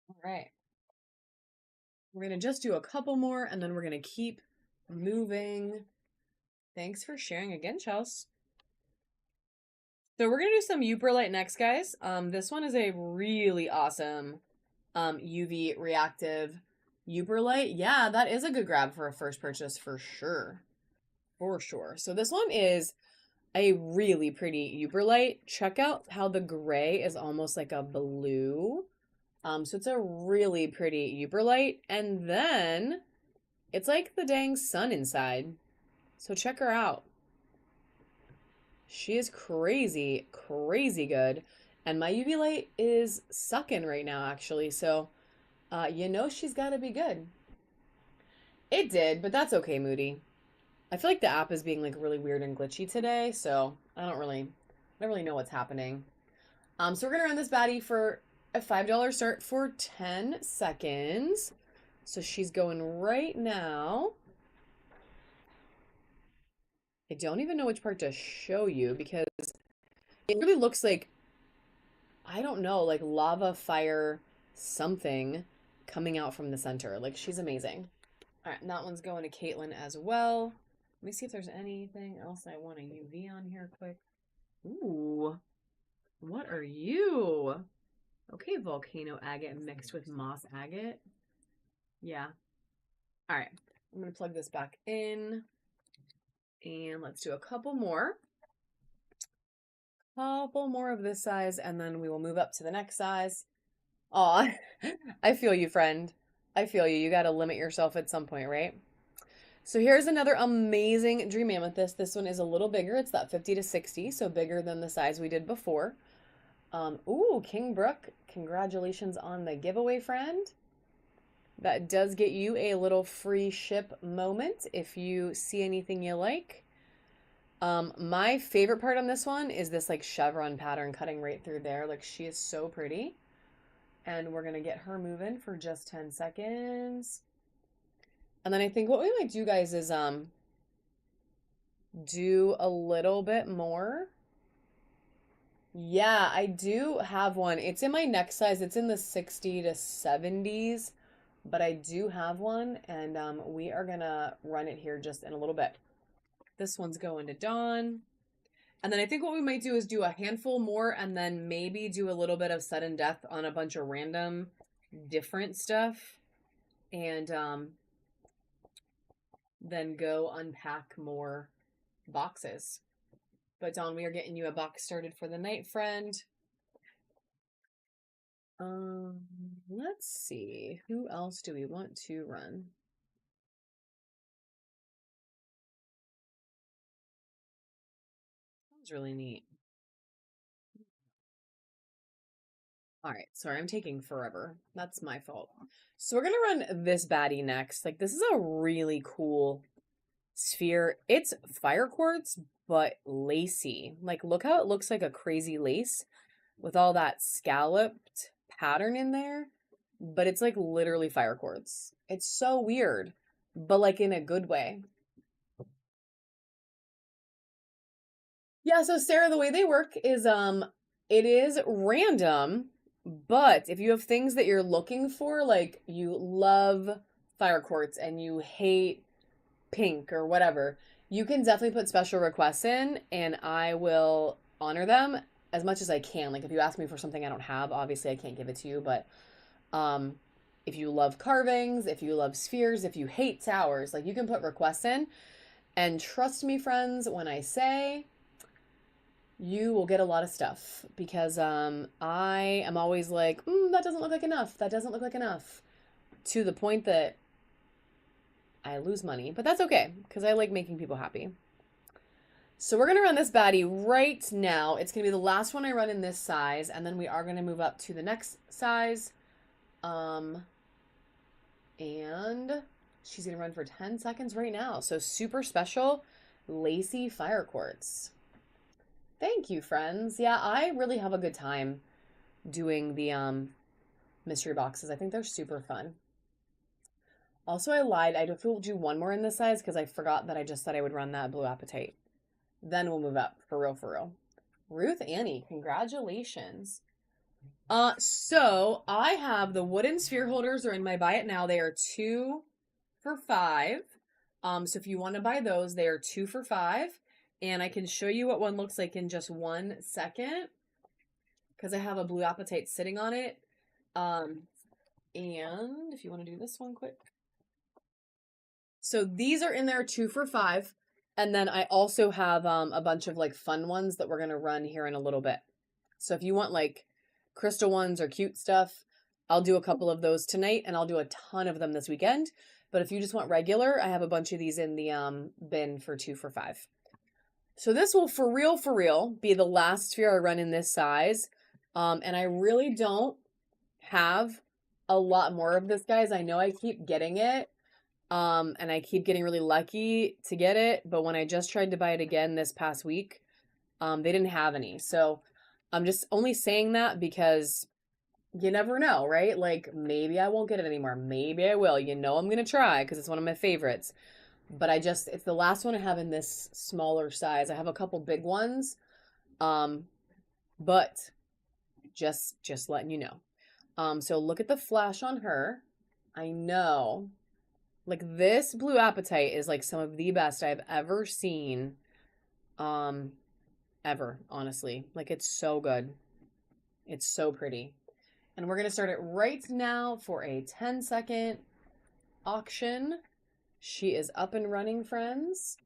A: All right. We're going to just do a couple more, and then we're going to keep moving. Thanks for sharing again, Chels. So we're going to do some Uperlite next, guys. This one is a really awesome UV reactive Uperlite. Yeah, that is a good grab for a first purchase for sure. For sure. So this one is a really pretty Uperlite. Check out how the gray is almost like a blue. So it's a really pretty Uperlite. And then it's like the dang sun inside. So check her out. She is crazy, crazy good. And my UV light is sucking right now, actually. So, you know she's got to be good. It did, but that's okay, Moody. I feel like the app is being like really weird and glitchy today, so I don't really know what's happening. So we're gonna run this baddie for a $5 start for 10 seconds. So she's going right now. I don't even know which part to show you because it really looks like, I don't know, like lava, fire, something coming out from the center. Like she's amazing. All right, and that one's going to Caitlin as well. Let me see if there's anything else I want a UV on here quick. Ooh, what are you? Okay, volcano agate mixed with moss agate. Yeah. All right, I'm going to plug this back in. And let's do a couple more. Couple more of this size, and then we will move up to the next size. Aw, I feel you, friend. I feel you. You got to limit yourself at some point, right? So here's another amazing dream amethyst. This one is a little bigger. It's that 50 to 60, so bigger than the size we did before. Ooh, King Brook, congratulations on the giveaway, friend. That does get you a little free ship moment if you see anything you like. My favorite part on this one is this like chevron pattern cutting right through there. Like she is so pretty. And we're going to get her moving for just 10 seconds. And then I think what we might do, guys, is do a little bit more. Yeah, I do have one. It's in my next size. It's in the 60 to 70s, but I do have one, and we are gonna run it here just in a little bit. This one's going to Dawn. And then I think what we might do is do a handful more and then maybe do a little bit of sudden death on a bunch of random different stuff. And then go unpack more boxes. But Dawn, we are getting you a box started for the night, friend. Let's see. Who else do we want to run? That was really neat. All right, sorry, I'm taking forever. That's my fault. So we're gonna run this baddie next. Like, this is a really cool sphere. It's fire quartz, but lacy. Like, look how it looks like a crazy lace with all that scalloped pattern in there. But it's like literally fire quartz. It's so weird, but like in a good way. Yeah, so Sarah, the way they work is it is random, but if you have things that you're looking for, like you love fire quartz and you hate pink or whatever, you can definitely put special requests in and I will honor them as much as I can. Like if you ask me for something I don't have, obviously I can't give it to you, but if you love carvings, if you love spheres, if you hate towers, like you can put requests in. And trust me, friends, when I say you will get a lot of stuff because I am always like, that doesn't look like enough. That doesn't look like enough. To the point that I lose money, but that's okay because I like making people happy. So we're going to run this baddie right now. It's going to be the last one I run in this size, and then we are going to move up to the next size. And she's going to run for 10 seconds right now. So super special lacy fire quartz. Thank you, friends. Yeah, I really have a good time doing the mystery boxes. I think they're super fun. Also, I lied. I will do one more in this size because I forgot that I just said I would run that blue appetite. Then we'll move up for real, for real. Ruth Annie, congratulations. So I have the wooden sphere holders are in my buy it now. They are 2 for $5. So if you want to buy those, they are 2 for $5. And I can show you what one looks like in just 1 second because I have a blue appetite sitting on it. And if you want to do this one quick. So these are in there 2 for $5. And then I also have a bunch of like fun ones that we're going to run here in a little bit. So if you want like crystal ones or cute stuff, I'll do a couple of those tonight and I'll do a ton of them this weekend. But if you just want regular, I have a bunch of these in the bin for 2 for $5. So this will for real be the last sphere I run in this size. And I really don't have a lot more of this, guys. I know I keep getting it. And I keep getting really lucky to get it, but when I just tried to buy it again this past week, they didn't have any. So I'm just only saying that because you never know, right? Like maybe I won't get it anymore. Maybe I will. You know I'm going to try because it's one of my favorites. But it's the last one I have in this smaller size. I have a couple big ones. But just letting you know. So look at the flash on her. I know. Like this blue appetite is like some of the best I've ever seen. Ever, honestly. Like it's so good. It's so pretty. And we're going to start it right now for a 10-second auction. She is up and running, friends.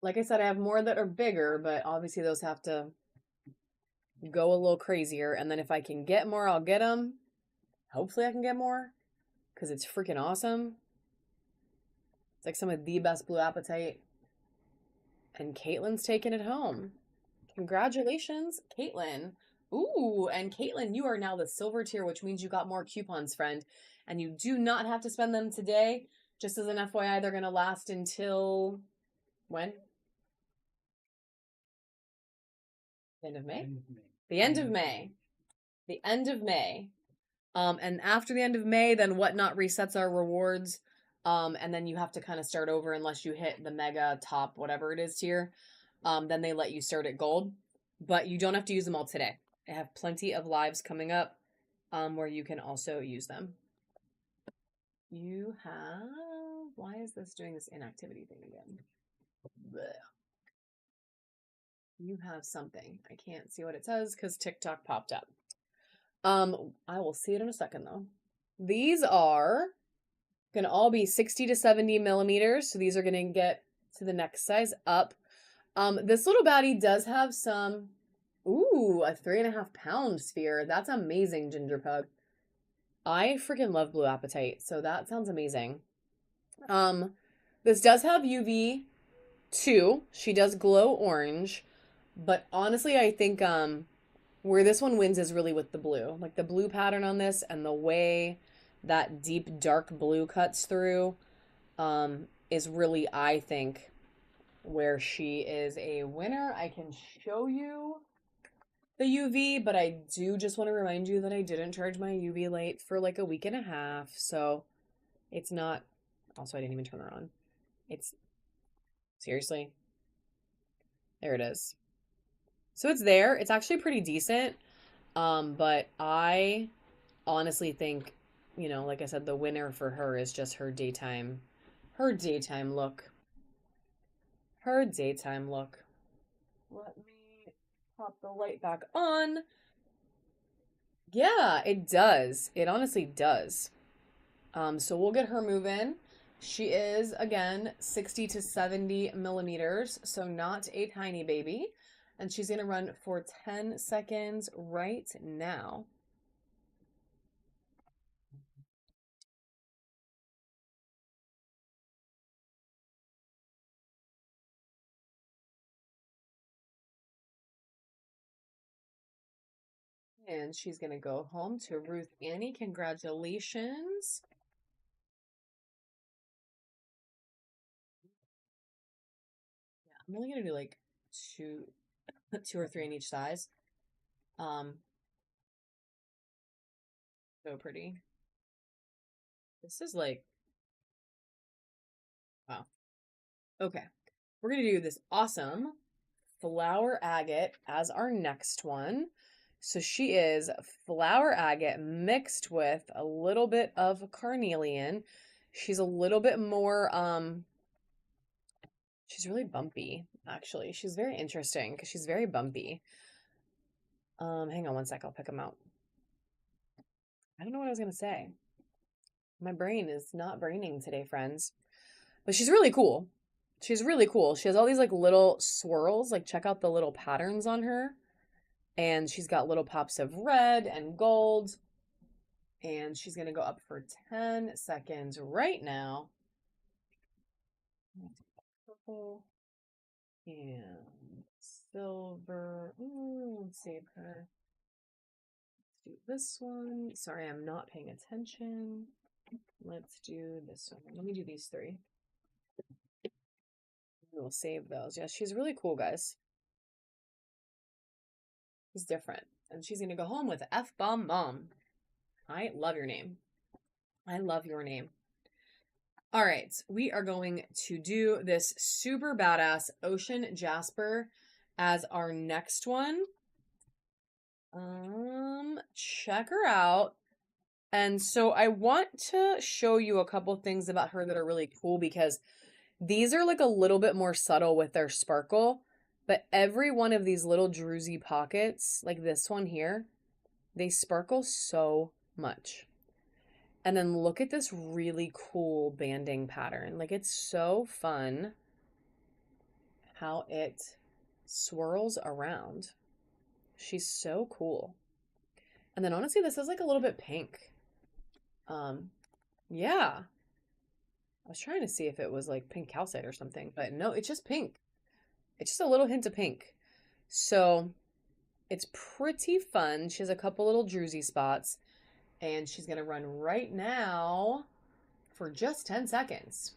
A: Like I said, I have more that are bigger, but obviously those have to go a little crazier. And then if I can get more, I'll get them. Hopefully I can get more because it's freaking awesome. It's like some of the best blue appetite. And Caitlin's taking it home. Congratulations, Caitlin. Ooh, and Caitlin, you are now the silver tier, which means you got more coupons, friend. And you do not have to spend them today. Just as an FYI, they're going to last until when? The end of May? The end of May. The end of May. And after the end of May, then Whatnot resets our rewards. And then you have to kind of start over unless you hit the mega top, whatever it is tier. Then they let you start at gold. But you don't have to use them all today. I have plenty of lives coming up where you can also use them. You have... Why is this doing this inactivity thing again? Blech. You have something. I can't see what it says because TikTok popped up. I will see it in a second though. These are going to all be 60 to 70 millimeters. So these are going to get to the next size up. This little baddie does have some... Ooh, a 3.5-pound sphere. That's amazing, Ginger Pug. I freaking love Blue Appetite, so that sounds amazing. This does have UV 2. She does glow orange, but honestly, I think where this one wins is really with the blue. Like the blue pattern on this and the way that deep dark blue cuts through is really, I think, where she is a winner. I can show you the UV, but I do just want to remind you that I didn't charge my UV light for like a week and a half, so it's not... Also, I didn't even turn her on. It's... Seriously? There it is. So it's there. It's actually pretty decent, but I honestly think, you know, like I said, the winner for her is just her daytime look. Her daytime look. Let me pop the light back on. Yeah, it does. It honestly does. So we'll get her moving. She is, again, 60 to 70 millimeters, so not a tiny baby. And she's going to run for 10 seconds right now. And she's going to go home to Ruth Annie. Congratulations. Yeah, I'm only going to do like two or three in each size. So pretty. This is like, wow. Okay. We're going to do this awesome flower agate as our next one. So she is flower agate mixed with a little bit of carnelian. She's a little bit more, she's really bumpy, actually. She's very interesting because she's very bumpy. Hang on one sec, I'll pick them out. I don't know what I was going to say. My brain is not braining today, friends. But she's really cool. She's really cool. She has all these like little swirls. Like check out the little patterns on her. And she's got little pops of red and gold. And she's going to go up for 10 seconds right now. Purple and silver. Let's save her. Let's do this one. Sorry, I'm not paying attention. Let's do this one. Let me do these three. We'll save those. Yeah, she's really cool, guys. She's different. And she's going to go home with F-Bomb Mom. I love your name. I love your name. All right, we are going to do this super badass Ocean Jasper as our next one. Check her out. And so I want to show you a couple things about her that are really cool because these are like a little bit more subtle with their sparkle, but every one of these little druzy pockets, like this one here, they sparkle so much. And then look at this really cool banding pattern. Like it's so fun how it swirls around. She's so cool. And then honestly, this is like a little bit pink. Yeah. I was trying to see if it was like pink calcite or something, but no, it's just pink. It's just a little hint of pink. So it's pretty fun. She has a couple little druzy spots. And she's going to run right now for just 10 seconds.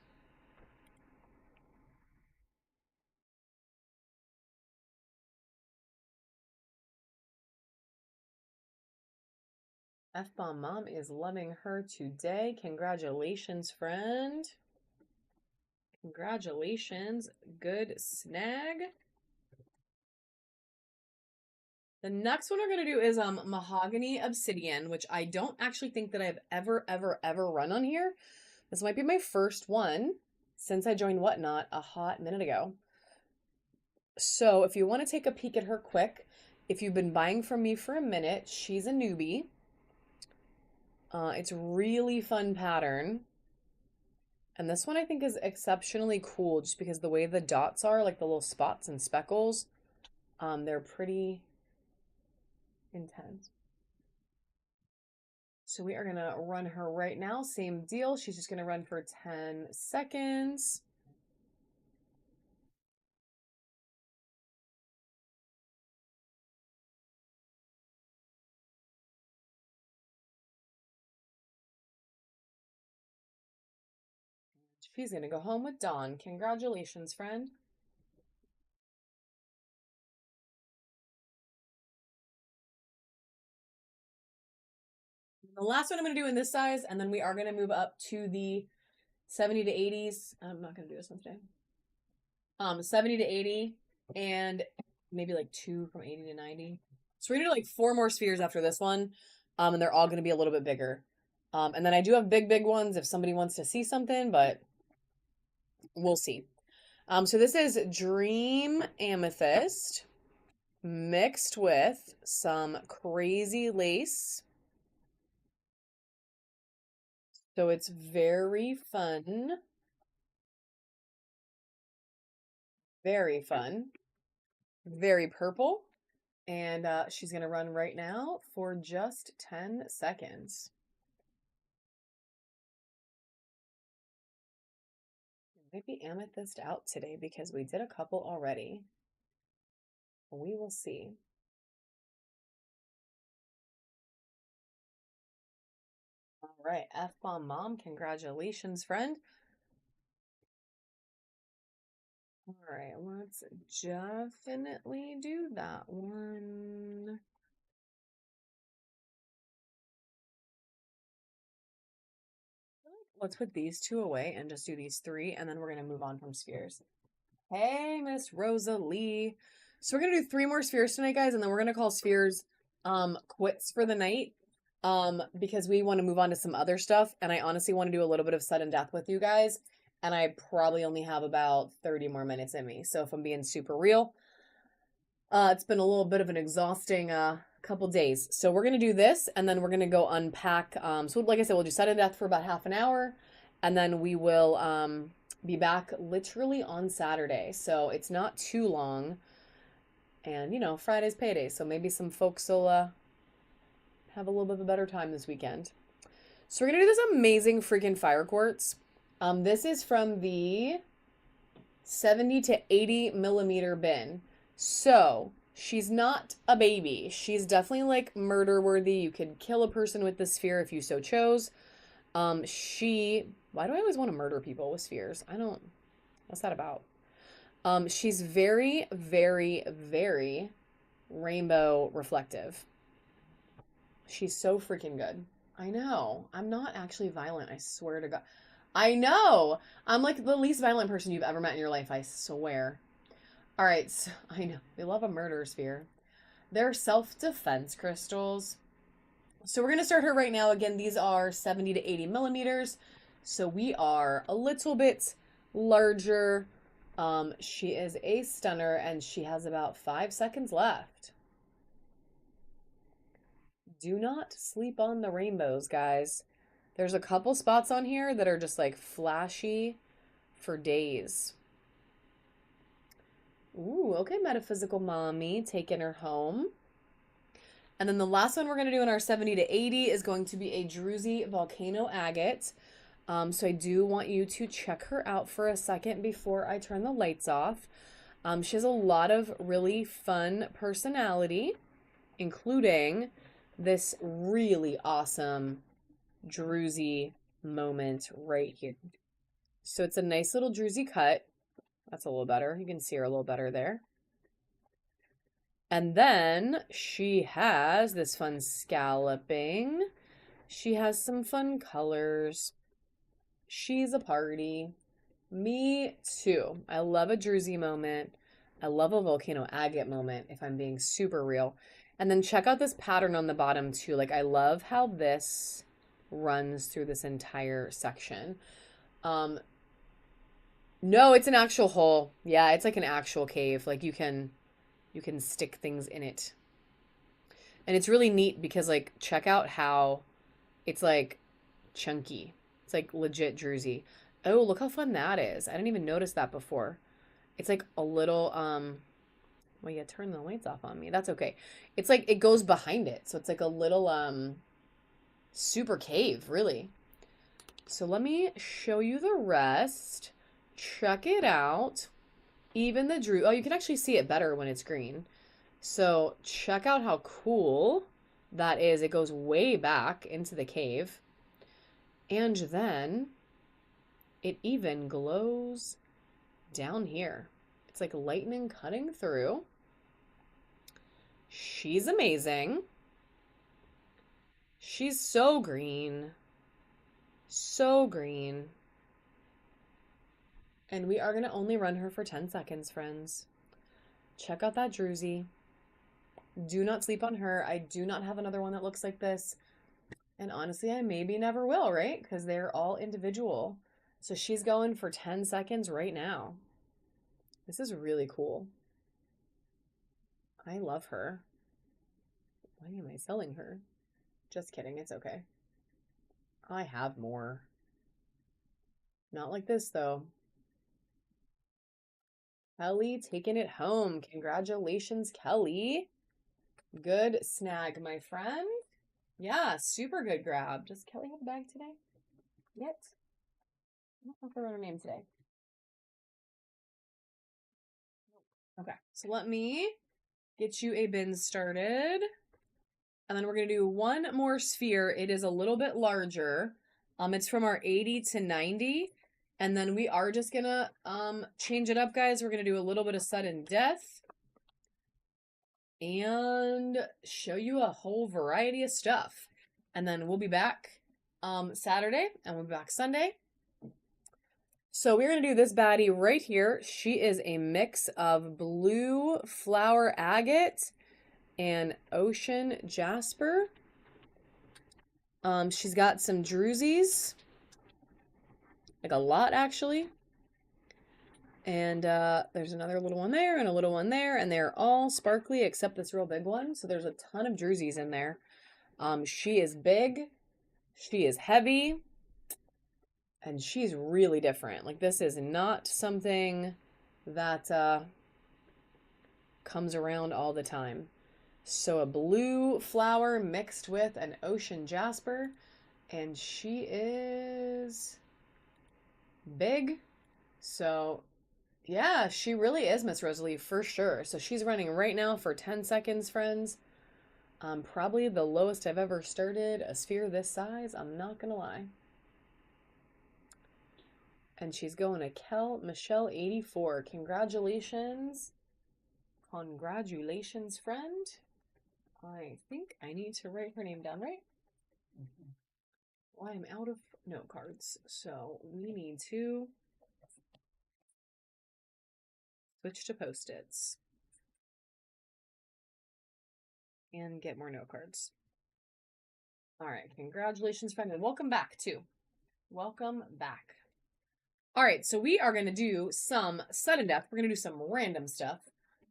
A: F-Bomb Mom is loving her today. Congratulations, friend. Congratulations. Good snag. The next one we're going to do is Mahogany Obsidian, which I don't actually think that I've ever run on here. This might be my first one since I joined Whatnot a hot minute ago. So if you want to take a peek at her quick, if you've been buying from me for a minute, she's a newbie. It's really fun pattern. And this one I think is exceptionally cool just because the way the dots are, like the little spots and speckles, they're pretty intense. So we are going to run her right now. Same deal. She's just going to run for 10 seconds. She's going to go home with Dawn. Congratulations, friend. The last one I'm going to do in this size, and then we are going to move up to the 70 to 80s. I'm not going to do this one today. 70 to 80, and maybe like 2 from 80 to 90. So we're going to do like 4 more spheres after this one, and they're all going to be a little bit bigger. And then I do have big ones if somebody wants to see something, but we'll see. So this is Dream Amethyst mixed with some crazy lace. So it's very fun. Very fun. Very purple. And she's going to run right now for just 10 seconds. Maybe amethyst out today because we did a couple already. We will see. All right, F-Bomb Mom, congratulations, friend. All All right, let's definitely do that one. Let's put these two away and just do these three, and then we're going to move on from spheres. Hey, Miss Rosalie. So we're gonna do three more spheres tonight, guys, and then we're gonna call spheres quits for the night. Because we want to move on to some other stuff, and I honestly want to do a little bit of sudden death with you guys. And I probably only have about 30 more minutes in me. So if I'm being super real, it's been a little bit of an exhausting couple days. So we're gonna do this, and then we're gonna go unpack. So like I said, we'll do sudden death for about half an hour, and then we will be back literally on Saturday. So it's not too long. And, you know, Friday's payday. So maybe some folks will have a little bit of a better time this weekend. So we're going to do this amazing freaking fire quartz. This is from the 70 to 80 millimeter bin. So she's not a baby. She's definitely like murder worthy. You could kill a person with the sphere if you so chose. Why do I always want to murder people with spheres? What's that about? She's very, very, very rainbow reflective. She's so freaking good. I know. I'm not actually violent. I swear to God. I know. I'm like the least violent person you've ever met in your life. I swear. All right. So, I know. We love a murder sphere. They're self-defense crystals. So we're going to start her right now. Again, these are 70 to 80 millimeters. So we are a little bit larger. She is a stunner, and she has about 5 seconds left. Do not sleep on the rainbows, guys. There's a couple spots on here that are just like flashy for days. Ooh, okay, metaphysical mommy, taking her home. And then the last one we're going to do in our 70 to 80 is going to be a Druzy Volcano Agate. So I do want you to check her out for a second before I turn the lights off. She has a lot of really fun personality, including this really awesome druzy moment right here. So it's a nice little druzy cut. That's a little better. You can see her a little better there. And then she has this fun scalloping. She has some fun colors. She's a party. Me too. I love a druzy moment. I love a volcano agate moment, if I'm being super real. And then check out this pattern on the bottom too. Like, I love how this runs through this entire section. No, it's an actual hole. Yeah, it's like an actual cave. Like you can stick things in it. And it's really neat because like check out how it's like chunky. It's like legit druzy. Oh, look how fun that is. I didn't even notice that before. It's like a little well, yeah, turn the lights off on me. That's okay. It's like it goes behind it. So it's like a little super cave, really. So let me show you the rest. Check it out. Even the Drew. Oh, you can actually see it better when it's green. So check out how cool that is. It goes way back into the cave. And then it even glows down here. It's like lightning cutting through. She's amazing. She's so green. So green. And we are going to only run her for 10 seconds, friends. Check out that druzy. Do not sleep on her. I do not have another one that looks like this. And honestly, I maybe never will, right? Because they're all individual. So she's going for 10 seconds right now. This is really cool. I love her. Why am I selling her? Just kidding. It's okay. I have more. Not like this, though. Kelly taking it home. Congratulations, Kelly. Good snag, my friend. Yeah, super good grab. Does Kelly have a bag today? Yet? I don't know if I wrote her name today. Okay, so let me get you a bin started. And then we're going to do one more sphere. It is a little bit larger. It's from our 80 to 90. And then we are just gonna change it up, guys. We're gonna do a little bit of sudden death and show you a whole variety of stuff. And then we'll be back Saturday and we'll be back Sunday. So we're going to do this baddie right here. She is a mix of blue flower agate and ocean jasper. She's got some drusies, like a lot actually. And there's another little one there and a little one there, and they're all sparkly except this real big one. So there's a ton of drusies in there. She is big, she is heavy, and she's really different. Like, this is not something that comes around all the time. So a blue flower mixed with an ocean jasper, and she is big. So yeah, she really is Miss Rosalie for sure. So she's running right now for 10 seconds, friends. Probably the lowest I've ever started a sphere this size, I'm not gonna lie. And she's going to Michelle 84. Congratulations. Congratulations, friend. I think I need to write her name down, right? Well, I'm out of note cards, so we need to switch to Post-its and get more note cards. All right, congratulations, friend, and welcome back, too. Welcome back. All right, so we are going to do some sudden death. We're going to do some random stuff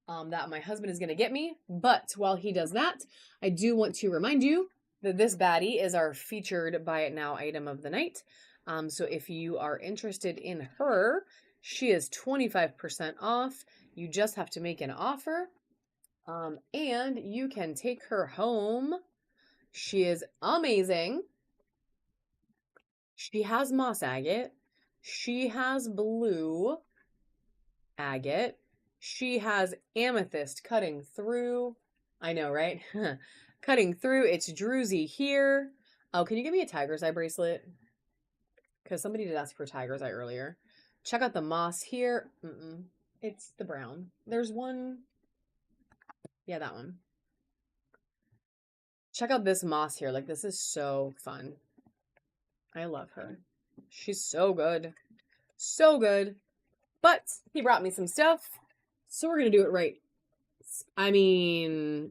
A: that my husband is going to get me. But while he does that, I do want to remind you that this baddie is our featured Buy It Now item of the night. So if you are interested in her, she is 25% off. You just have to make an offer. And you can take her home. She is amazing. She has moss agate. She has blue agate. She has amethyst cutting through. I know, right? Cutting through. It's druzy here. Oh, can you give me a tiger's eye bracelet? Because somebody did ask for tiger's eye earlier. Check out the moss here. It's the brown. There's one. Yeah, that one. Check out this moss here. Like, this is so fun. I love her. She's so good. So good. But he brought me some stuff, so we're going to do it right. I mean,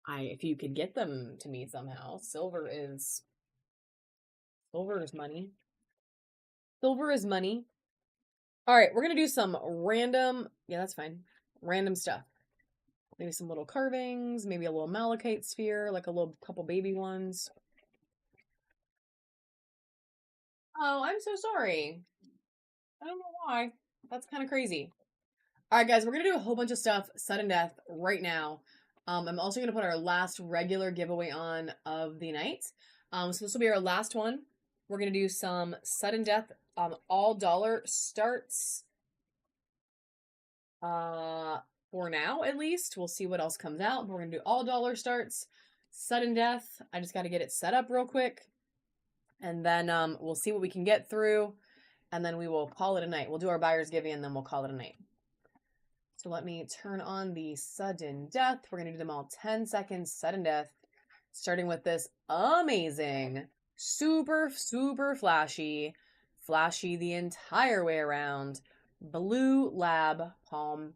A: if you could get them to me somehow, silver is money. Silver is money. All right, we're going to do some random, yeah, that's fine. Random stuff. Maybe some little carvings, maybe a little malachite sphere, like a little couple baby ones. Oh, I'm so sorry. I don't know why. That's kind of crazy. All right, guys, we're going to do a whole bunch of stuff, sudden death, right now. I'm also going to put our last regular giveaway on of the night. So this will be our last one. We're going to do some sudden death, all dollar starts. For now, at least. We'll see what else comes out. But we're going to do all dollar starts, sudden death. I just got to get it set up real quick. And then we'll see what we can get through. And then we will call it a night. We'll do our buyer's giving and then we'll call it a night. So let me turn on the sudden death. We're going to do them all 10 seconds, sudden death. Starting with this amazing, super, super flashy the entire way around, blue lab palm.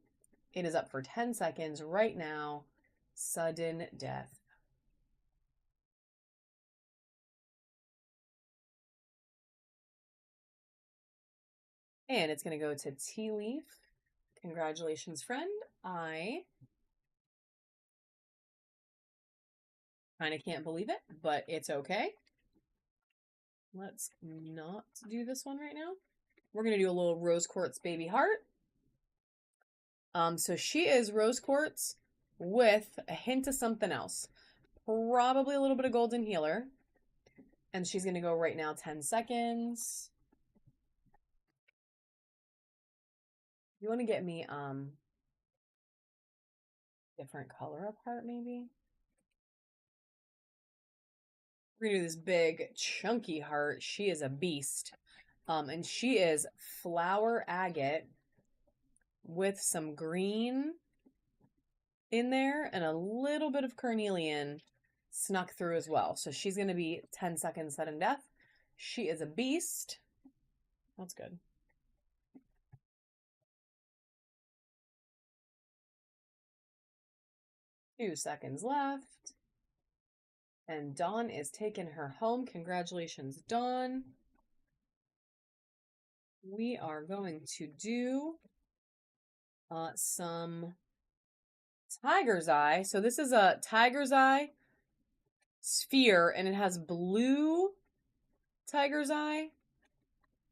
A: It is up for 10 seconds right now. Sudden death. And it's going to go to Tea Leaf. Congratulations, friend. I kind of can't believe it, but it's okay. Let's not do this one right now. We're going to do a little rose quartz baby heart. So she is rose quartz with a hint of something else. Probably a little bit of golden healer. And she's going to go right now 10 seconds. You want to get me different color of heart maybe? We're going to do this big chunky heart. She is a beast. And she is flower agate with some green in there and a little bit of carnelian snuck through as well. So she's going to be 10 seconds sudden death. She is a beast. That's good. 2 seconds left. And Dawn is taking her home. Congratulations, Dawn. We are going to do some tiger's eye. So this is a tiger's eye sphere, and it has blue tiger's eye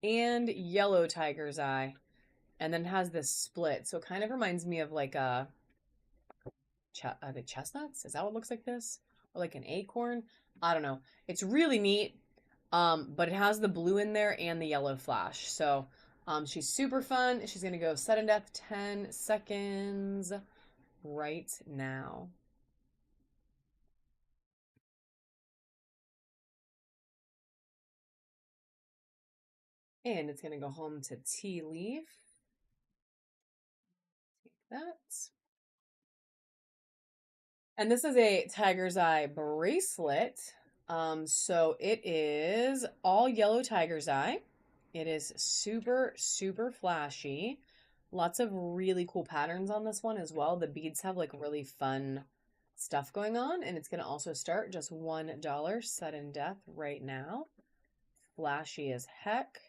A: and yellow tiger's eye. And then it has this split. So it kind of reminds me of like are they chestnuts? Is that what looks like this? Or like an acorn? I don't know. It's really neat. But it has the blue in there and the yellow flash. So she's super fun. She's going to go sudden death 10 seconds right now. And it's going to go home to Tea Leaf. Take that. And this is a tiger's eye bracelet. So it is all yellow tiger's eye. It is super, super flashy. Lots of really cool patterns on this one as well. The beads have like really fun stuff going on. And it's going to also start just $1 sudden death right now. Flashy as heck.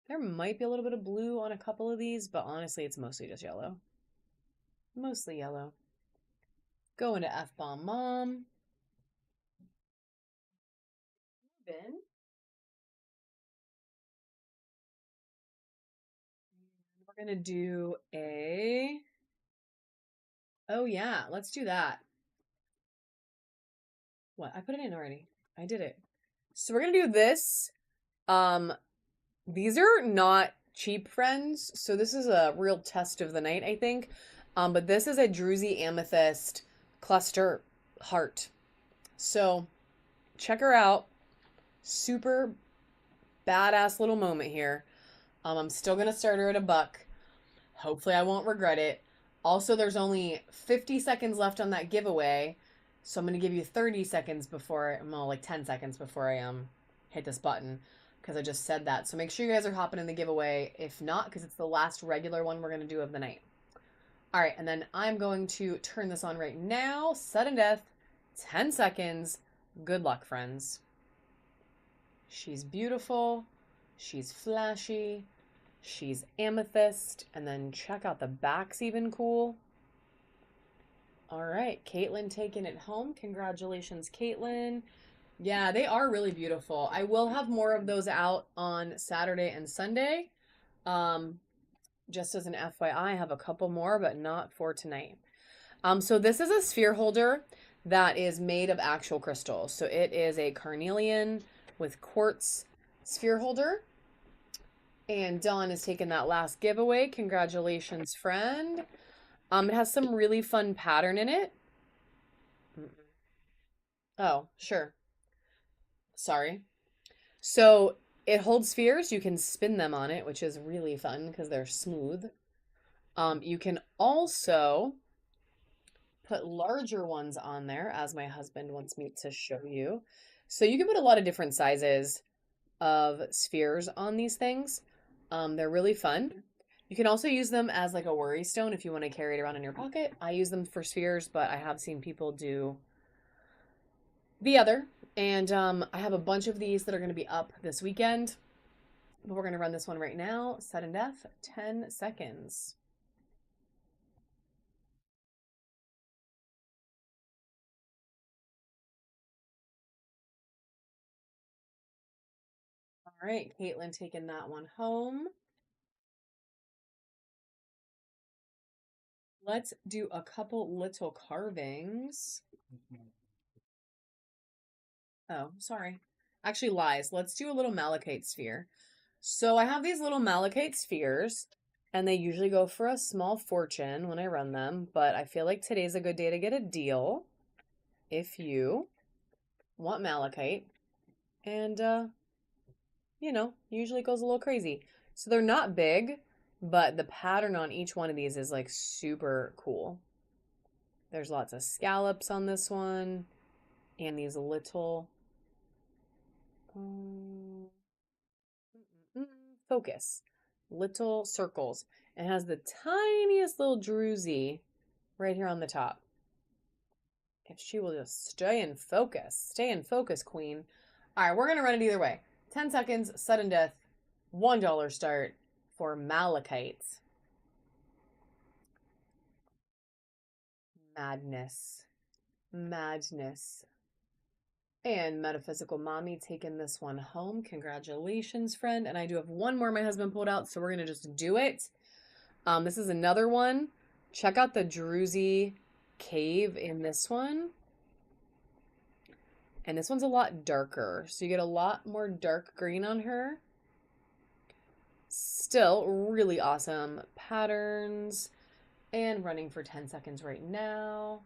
A: There might be a little bit of blue on a couple of these, but honestly, it's mostly just yellow. Mostly yellow. Going to F-Bomb Mom. Ben. We're going to do a... Oh, yeah. Let's do that. What? I put it in already. I did it. So we're going to do this. These are not cheap, friends. So this is a real test of the night, I think. But this is a Druzy Amethyst cluster heart. So check her out. Super badass little moment here. I'm still going to start her at $1. Hopefully I won't regret it. Also, there's only 50 seconds left on that giveaway. So I'm going to give you 30 seconds before, well, like 10 seconds before I hit this button, because I just said that. So make sure you guys are hopping in the giveaway. If not, because it's the last regular one we're going to do of the night. All right, and then I'm going to turn this on right now. Sudden death, 10 seconds. Good luck, friends. She's beautiful. She's flashy. She's amethyst. And then check out the back's even cool. All right, Caitlin taking it home. Congratulations, Caitlin. Yeah, they are really beautiful. I will have more of those out on Saturday and Sunday. Just as an FYI, I have a couple more, but not for tonight. So this is a sphere holder that is made of actual crystals. So it is a carnelian with quartz sphere holder. And Dawn is taking that last giveaway. Congratulations, friend. It has some really fun pattern in it. Oh, sure. Sorry. So it holds spheres. You can spin them on it, which is really fun because they're smooth. You can also put larger ones on there, as my husband wants me to show you. So you can put a lot of different sizes of spheres on these things. They're really fun. You can also use them as like a worry stone if you want to carry it around in your pocket. I use them for spheres, but I have seen people do the other. And I have a bunch of these that are going to be up this weekend. But we're going to run this one right now. Sudden death, 10 seconds. All right, Caitlin taking that one home. Let's do a couple little carvings. Oh, sorry. Actually, lies. Let's do a little malachite sphere. So I have these little malachite spheres, and they usually go for a small fortune when I run them, but I feel like today's a good day to get a deal if you want malachite. And usually goes a little crazy. So they're not big, but the pattern on each one of these is like super cool. There's lots of scallops on this one and these little um, focus, little circles. It has the tiniest little druzy right here on the top. If she will just stay in focus, queen. All right, we're going to run it either way. 10 seconds, sudden death, $1 start for Malachites. Madness. Madness. And Metaphysical Mommy taking this one home. Congratulations, friend. And I do have one more my husband pulled out, so we're going to just do it. This is another one. Check out the Druzy Cave in this one. And this one's a lot darker, so you get a lot more dark green on her. Still really awesome patterns. And running for 10 seconds right now.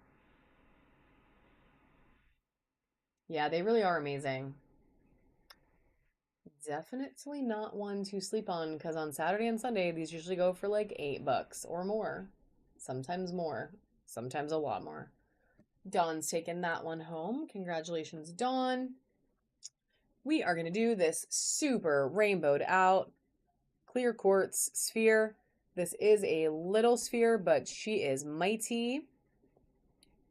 A: Yeah, they really are amazing. Definitely not one to sleep on because on Saturday and Sunday, these usually go for like $8 or more. Sometimes more. Sometimes a lot more. Dawn's taking that one home. Congratulations, Dawn. We are going to do this super rainbowed out clear quartz sphere. This is a little sphere, but she is mighty.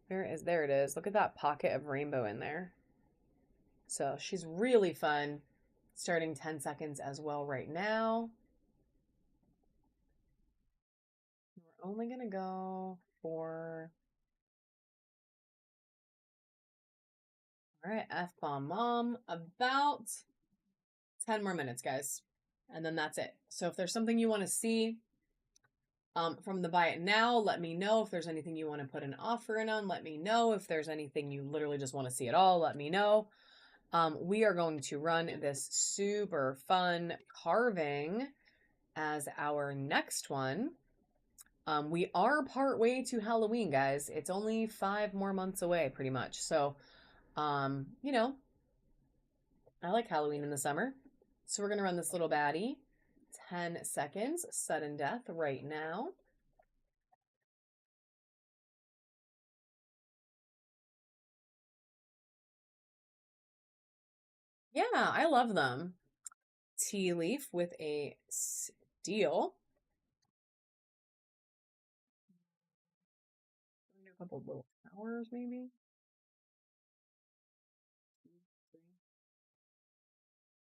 A: There it is. Look at that pocket of rainbow in there. So she's really fun. Starting 10 seconds as well right now. We're only going to go for... All right, F-bomb mom. About 10 more minutes, guys. And then that's it. So if there's something you want to see from the buy it now, let me know. If there's anything you want to put an offer in on, let me know. If there's anything you literally just want to see at all, let me know. We are going to run this super fun carving as our next one. We are part way to Halloween, guys. It's only 5 more months away, pretty much. So, you know, I like Halloween in the summer. So we're going to run this little baddie. 10 seconds, sudden death right now. Yeah, I love them. Tea leaf with a steel. A couple of little flowers, maybe.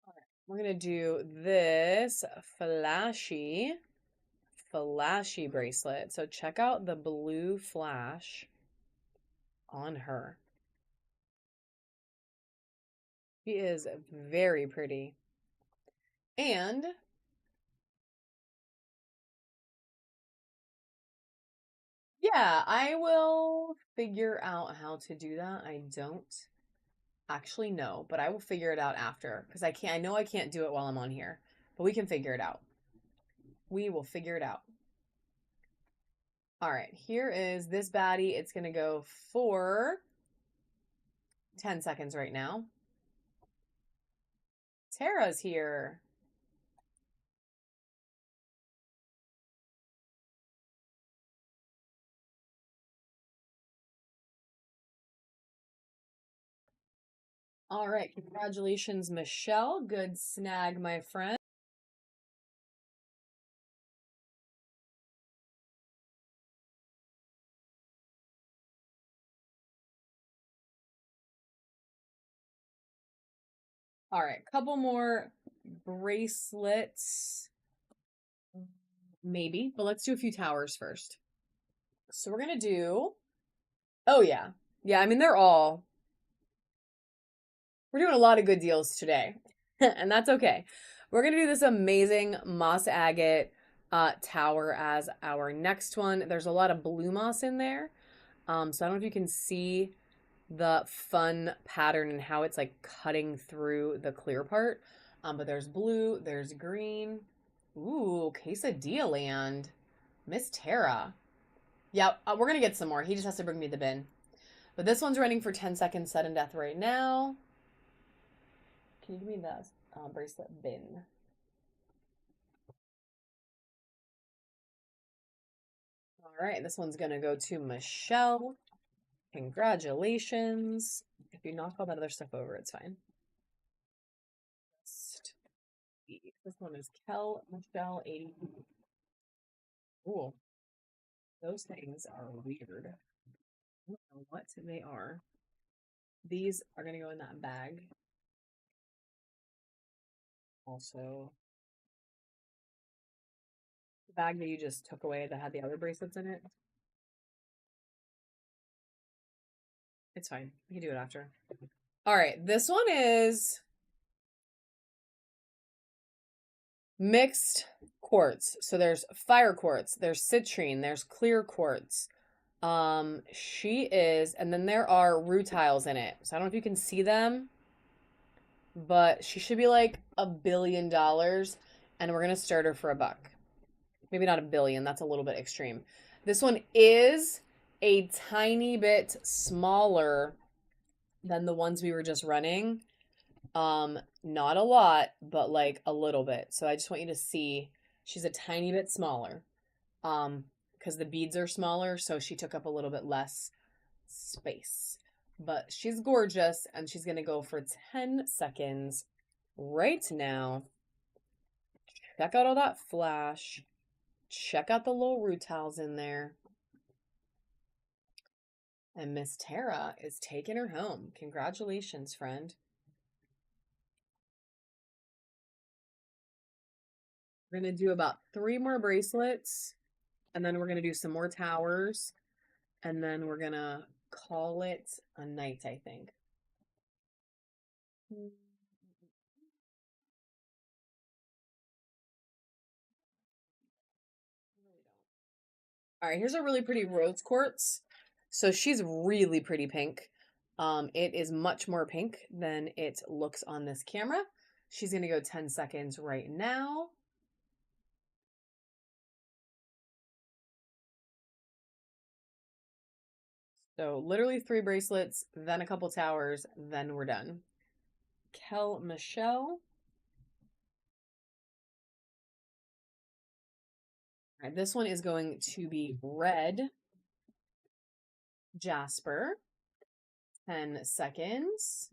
A: All right, we're gonna do this flashy bracelet. So check out the blue flash on her. She is very pretty. And yeah, I will figure out how to do that. I don't actually know, but I will figure it out after because I know I can't do it while I'm on here, but we can figure it out. We will figure it out. All right, here is this baddie. It's going to go for 10 seconds right now. Tara's here. All right, congratulations, Michelle. Good snag, my friend. All right, couple more bracelets. Maybe, but let's do a few towers first. So we're going to do... Oh, yeah. Yeah, I mean, we're doing a lot of good deals today, and that's okay. We're going to do this amazing moss agate tower as our next one. There's a lot of blue moss in there. So I don't know if you can see the fun pattern and how it's like cutting through the clear part. But there's blue, there's green. Ooh, quesadilla land. Miss Tara. Yeah, we're going to get some more. He just has to bring me the bin. But this one's running for 10 seconds sudden death right now. Can you give me this? bracelet bin. All right, this one's going to go to Michelle. Congratulations. If you knock all that other stuff over, it's fine. This one is Kel Michelle 80. Cool. Those things are weird. I don't know what they are. These are going to go in that bag. Also, the bag that you just took away that had the other bracelets in it. It's fine. You can do it after. All right. This one is mixed quartz. So there's fire quartz, there's citrine, there's clear quartz. She is, and then there are rutiles in it. So I don't know if you can see them, but she should be like $1 billion, and we're gonna start her for $1. Maybe not 1 billion, that's a little bit extreme. This one is a tiny bit smaller than the ones we were just running. Not a lot, but like a little bit. So I just want you to see she's a tiny bit smaller. Because the beads are smaller, so she took up a little bit less space. But she's gorgeous, and she's gonna go for 10 seconds right now. Check out all that flash. Check out the little rutiles in there. And Miss Tara is taking her home. Congratulations, friend. We're going to do about 3 more bracelets, and then we're going to do some more towers, and then we're going to call it a night, I think. All right, here's a really pretty rose quartz. So she's really pretty pink. It is much more pink than it looks on this camera. She's going to go 10 seconds right now. So literally 3 bracelets, then a couple towers, then we're done. Kel Michelle. All right, this one is going to be red Jasper. 10 seconds.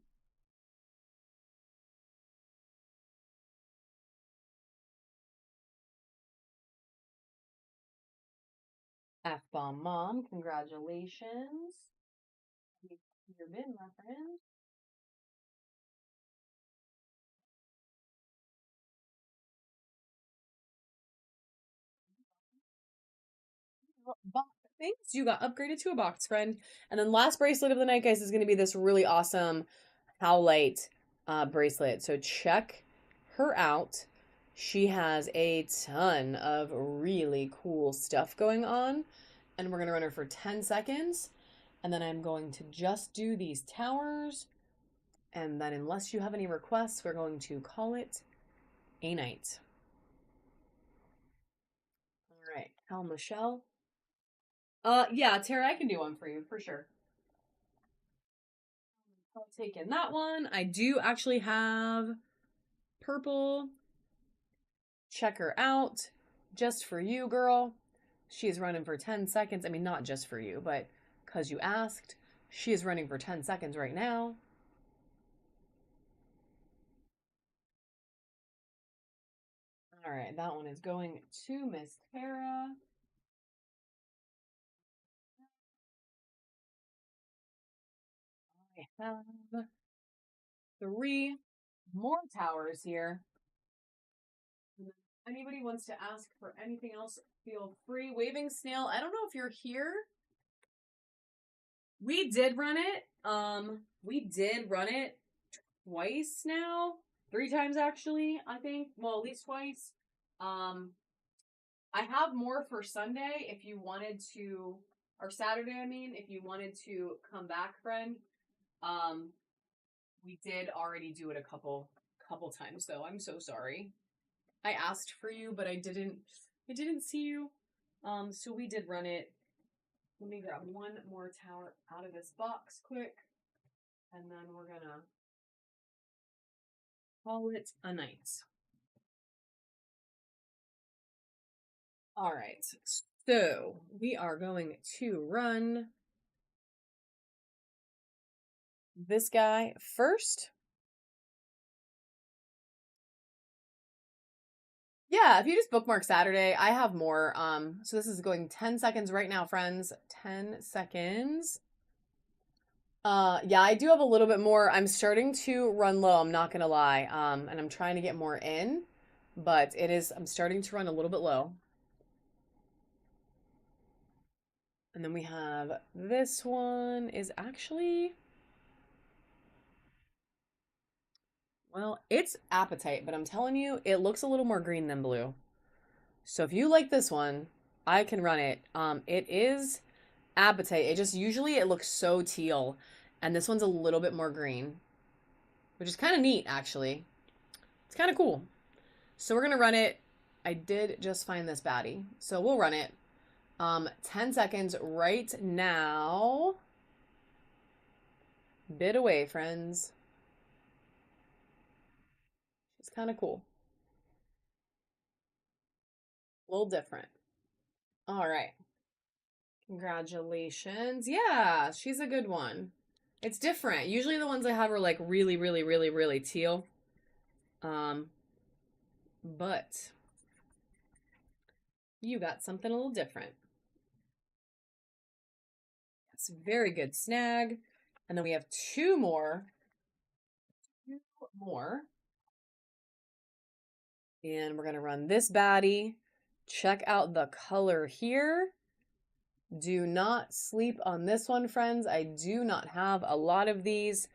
A: F-bomb mom, congratulations. Your bin, my friend. Thanks. You got upgraded to a box, friend. And then last bracelet of the night, guys, is going to be this really awesome Howlite bracelet. So check her out. She has a ton of really cool stuff going on. And we're going to run her for 10 seconds. And then I'm going to just do these towers. And then unless you have any requests, we're going to call it a night. All right. Cal Michelle. Yeah, Tara, I can do one for you for sure. I'll take in that one. I do actually have purple. Check her out. Just for you, girl. She is running for 10 seconds. I mean, not just for you, but because you asked. She is running for 10 seconds right now. All right, that one is going to Miss Tara. I have 3 more towers here. If anybody wants to ask for anything else, feel free. Waving Snail, I don't know if you're here. We did run it. We did run it twice now. 3 times actually, I think. Well, at least twice. I have more for Sunday if you wanted to, or Saturday, I mean, if you wanted to come back, friend. We did already do it a couple times though. I'm so sorry. I asked for you, but I didn't see you. So we did run it. Let me grab one more tower out of this box quick. And then we're gonna Call it a night. All right. So we are going to run this guy first. Yeah, if you just bookmark Saturday, I have more. So this is going 10 seconds right now, friends. 10 seconds. Yeah, I do have a little bit more. I'm starting to run low, I'm not gonna lie. And I'm trying to get more in, but I'm starting to run a little bit low. And then we have this one is actually, well, it's Appetite, but I'm telling you, it looks a little more green than blue. So if you like this one, I can run it. It is Appetite. It just usually it looks so teal, and this one's a little bit more green, which is kind of neat actually. It's kind of cool. So we're gonna run it. I did just find this baddie, so we'll run it. 10 seconds right now. Bid away, friends. It's kind of cool. A little different. All right. Congratulations. Yeah, she's a good one. It's different. Usually the ones I have are like really, really, really, really teal. But you got something a little different. It's a very good snag. And then we have two more. Two more. And we're going to run this baddie. Check out the color here. Do not sleep on this one, friends. I do not have a lot of these.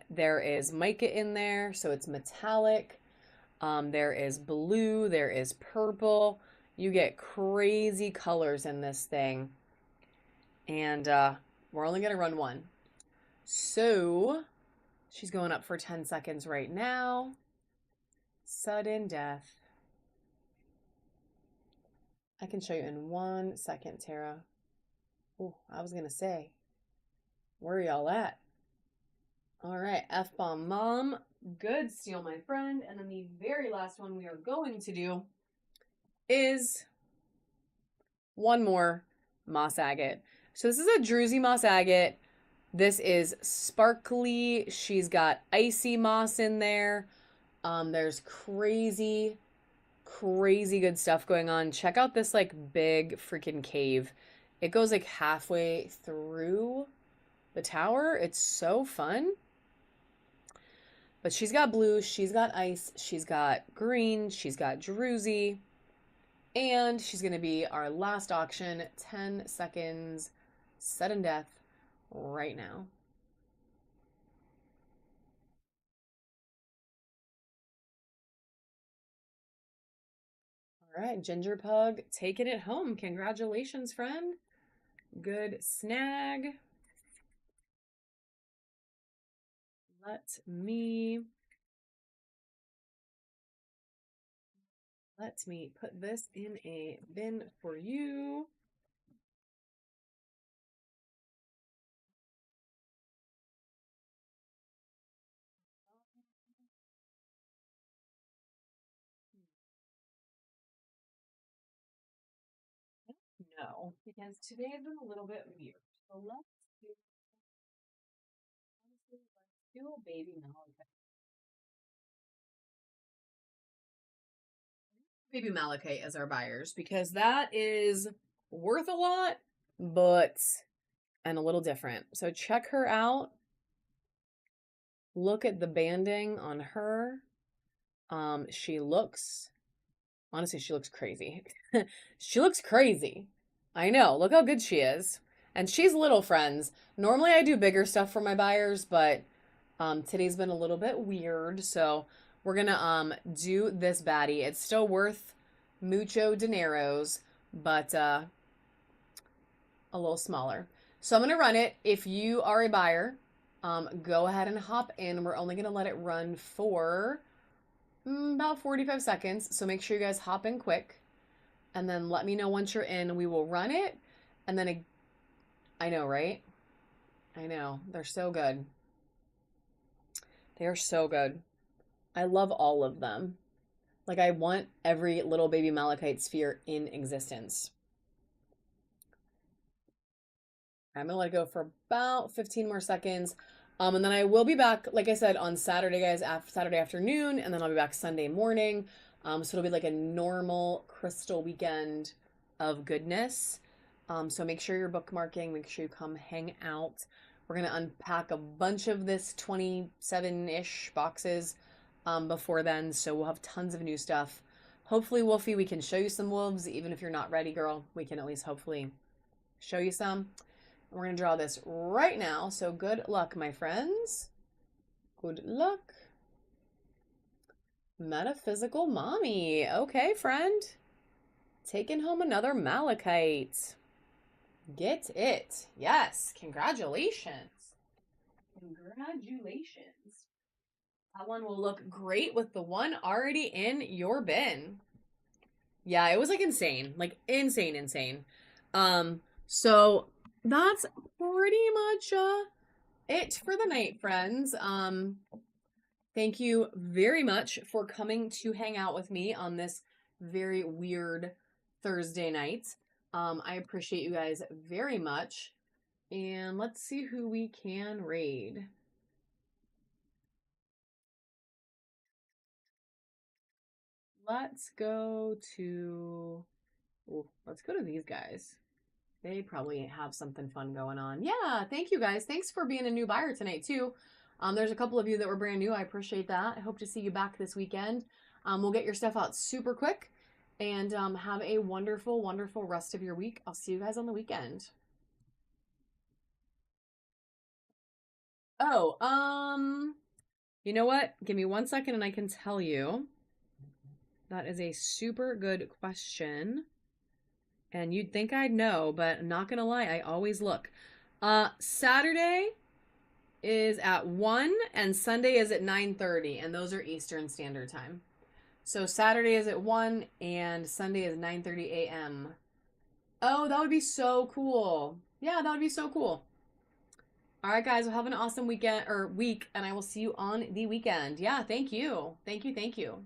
A: There is mica in there, so it's metallic. There is blue, there is purple. You get crazy colors in this thing. And we're only going to run one. So she's going up for 10 seconds right now. Sudden death. I can show you in 1 second, Tara. Oh, I was going to say, where are y'all at? All right, F-bomb mom. Good, steal my friend. And then the very last one we are going to do is one more moss agate. So this is a druzy moss agate. This is sparkly. She's got icy moss in there. There's crazy good stuff going on. Check out this like big freaking cave. It goes like halfway through the tower. It's so fun. But she's got blue, she's got ice, she's got green, she's got druzy. And she's going to be our last auction. 10 seconds. Sudden death right now. All right, Ginger Pug taking it home. Congratulations, friend. Good snag. Let me put this in a bin for you. No, because today has been a little bit weird. So let's do a baby malachite. Baby malachite as our buyers because that is worth a lot, but and a little different. So check her out. Look at the banding on her. She looks, honestly, she looks crazy. She looks crazy. I know. Look how good she is. And she's little, friends. Normally I do bigger stuff for my buyers, but today's been a little bit weird. So we're gonna do this baddie. It's still worth mucho dineros, but a little smaller. So I'm gonna run it. If you are a buyer, go ahead and hop in. We're only gonna let it run for about 45 seconds. So make sure you guys hop in quick and then let me know once you're in. We will run it. And then I know, right? I know. They're so good. They are so good. I love all of them. Like I want every little baby malachite sphere in existence. I'm gonna let it go for about 15 more seconds. And then I will be back, like I said, on Saturday, guys, Saturday afternoon, and then I'll be back Sunday morning. So it'll be like a normal crystal weekend of goodness. So make sure you're bookmarking, make sure you come hang out. We're gonna unpack a bunch of this 27-ish boxes before then, so we'll have tons of new stuff. Hopefully, Wolfie, we can show you some wolves, even if you're not ready, girl. We can at least hopefully show you some. We're going to draw this right now. So good luck, my friends. Good luck. Metaphysical mommy. Okay, friend. Taking home another malachite. Get it. Yes. Congratulations. Congratulations. That one will look great with the one already in your bin. Yeah, it was like insane. Like insane, insane. So that's pretty much it for the night, friends. Thank you very much for coming to hang out with me on this very weird Thursday night. I appreciate you guys very much. And let's see who we can raid. Let's go to let's go to these guys. They probably have something fun going on. Yeah, thank you guys. Thanks for being a new buyer tonight too. There's a couple of you that were brand new. I appreciate that. I hope to see you back this weekend. We'll get your stuff out super quick and have a wonderful, wonderful rest of your week. I'll see you guys on the weekend. Oh, you know what? Give me 1 second and I can tell you. That is a super good question. And you'd think I'd know, but I'm not gonna lie, I always look. Saturday is at 1 and Sunday is at 9:30, and those are Eastern Standard Time. So Saturday is at 1 and Sunday is 9:30 a.m. Oh, that would be so cool. Yeah, that would be so cool. All right, guys, well, have an awesome weekend or week, and I will see you on the weekend. Yeah, thank you. Thank you. Thank you.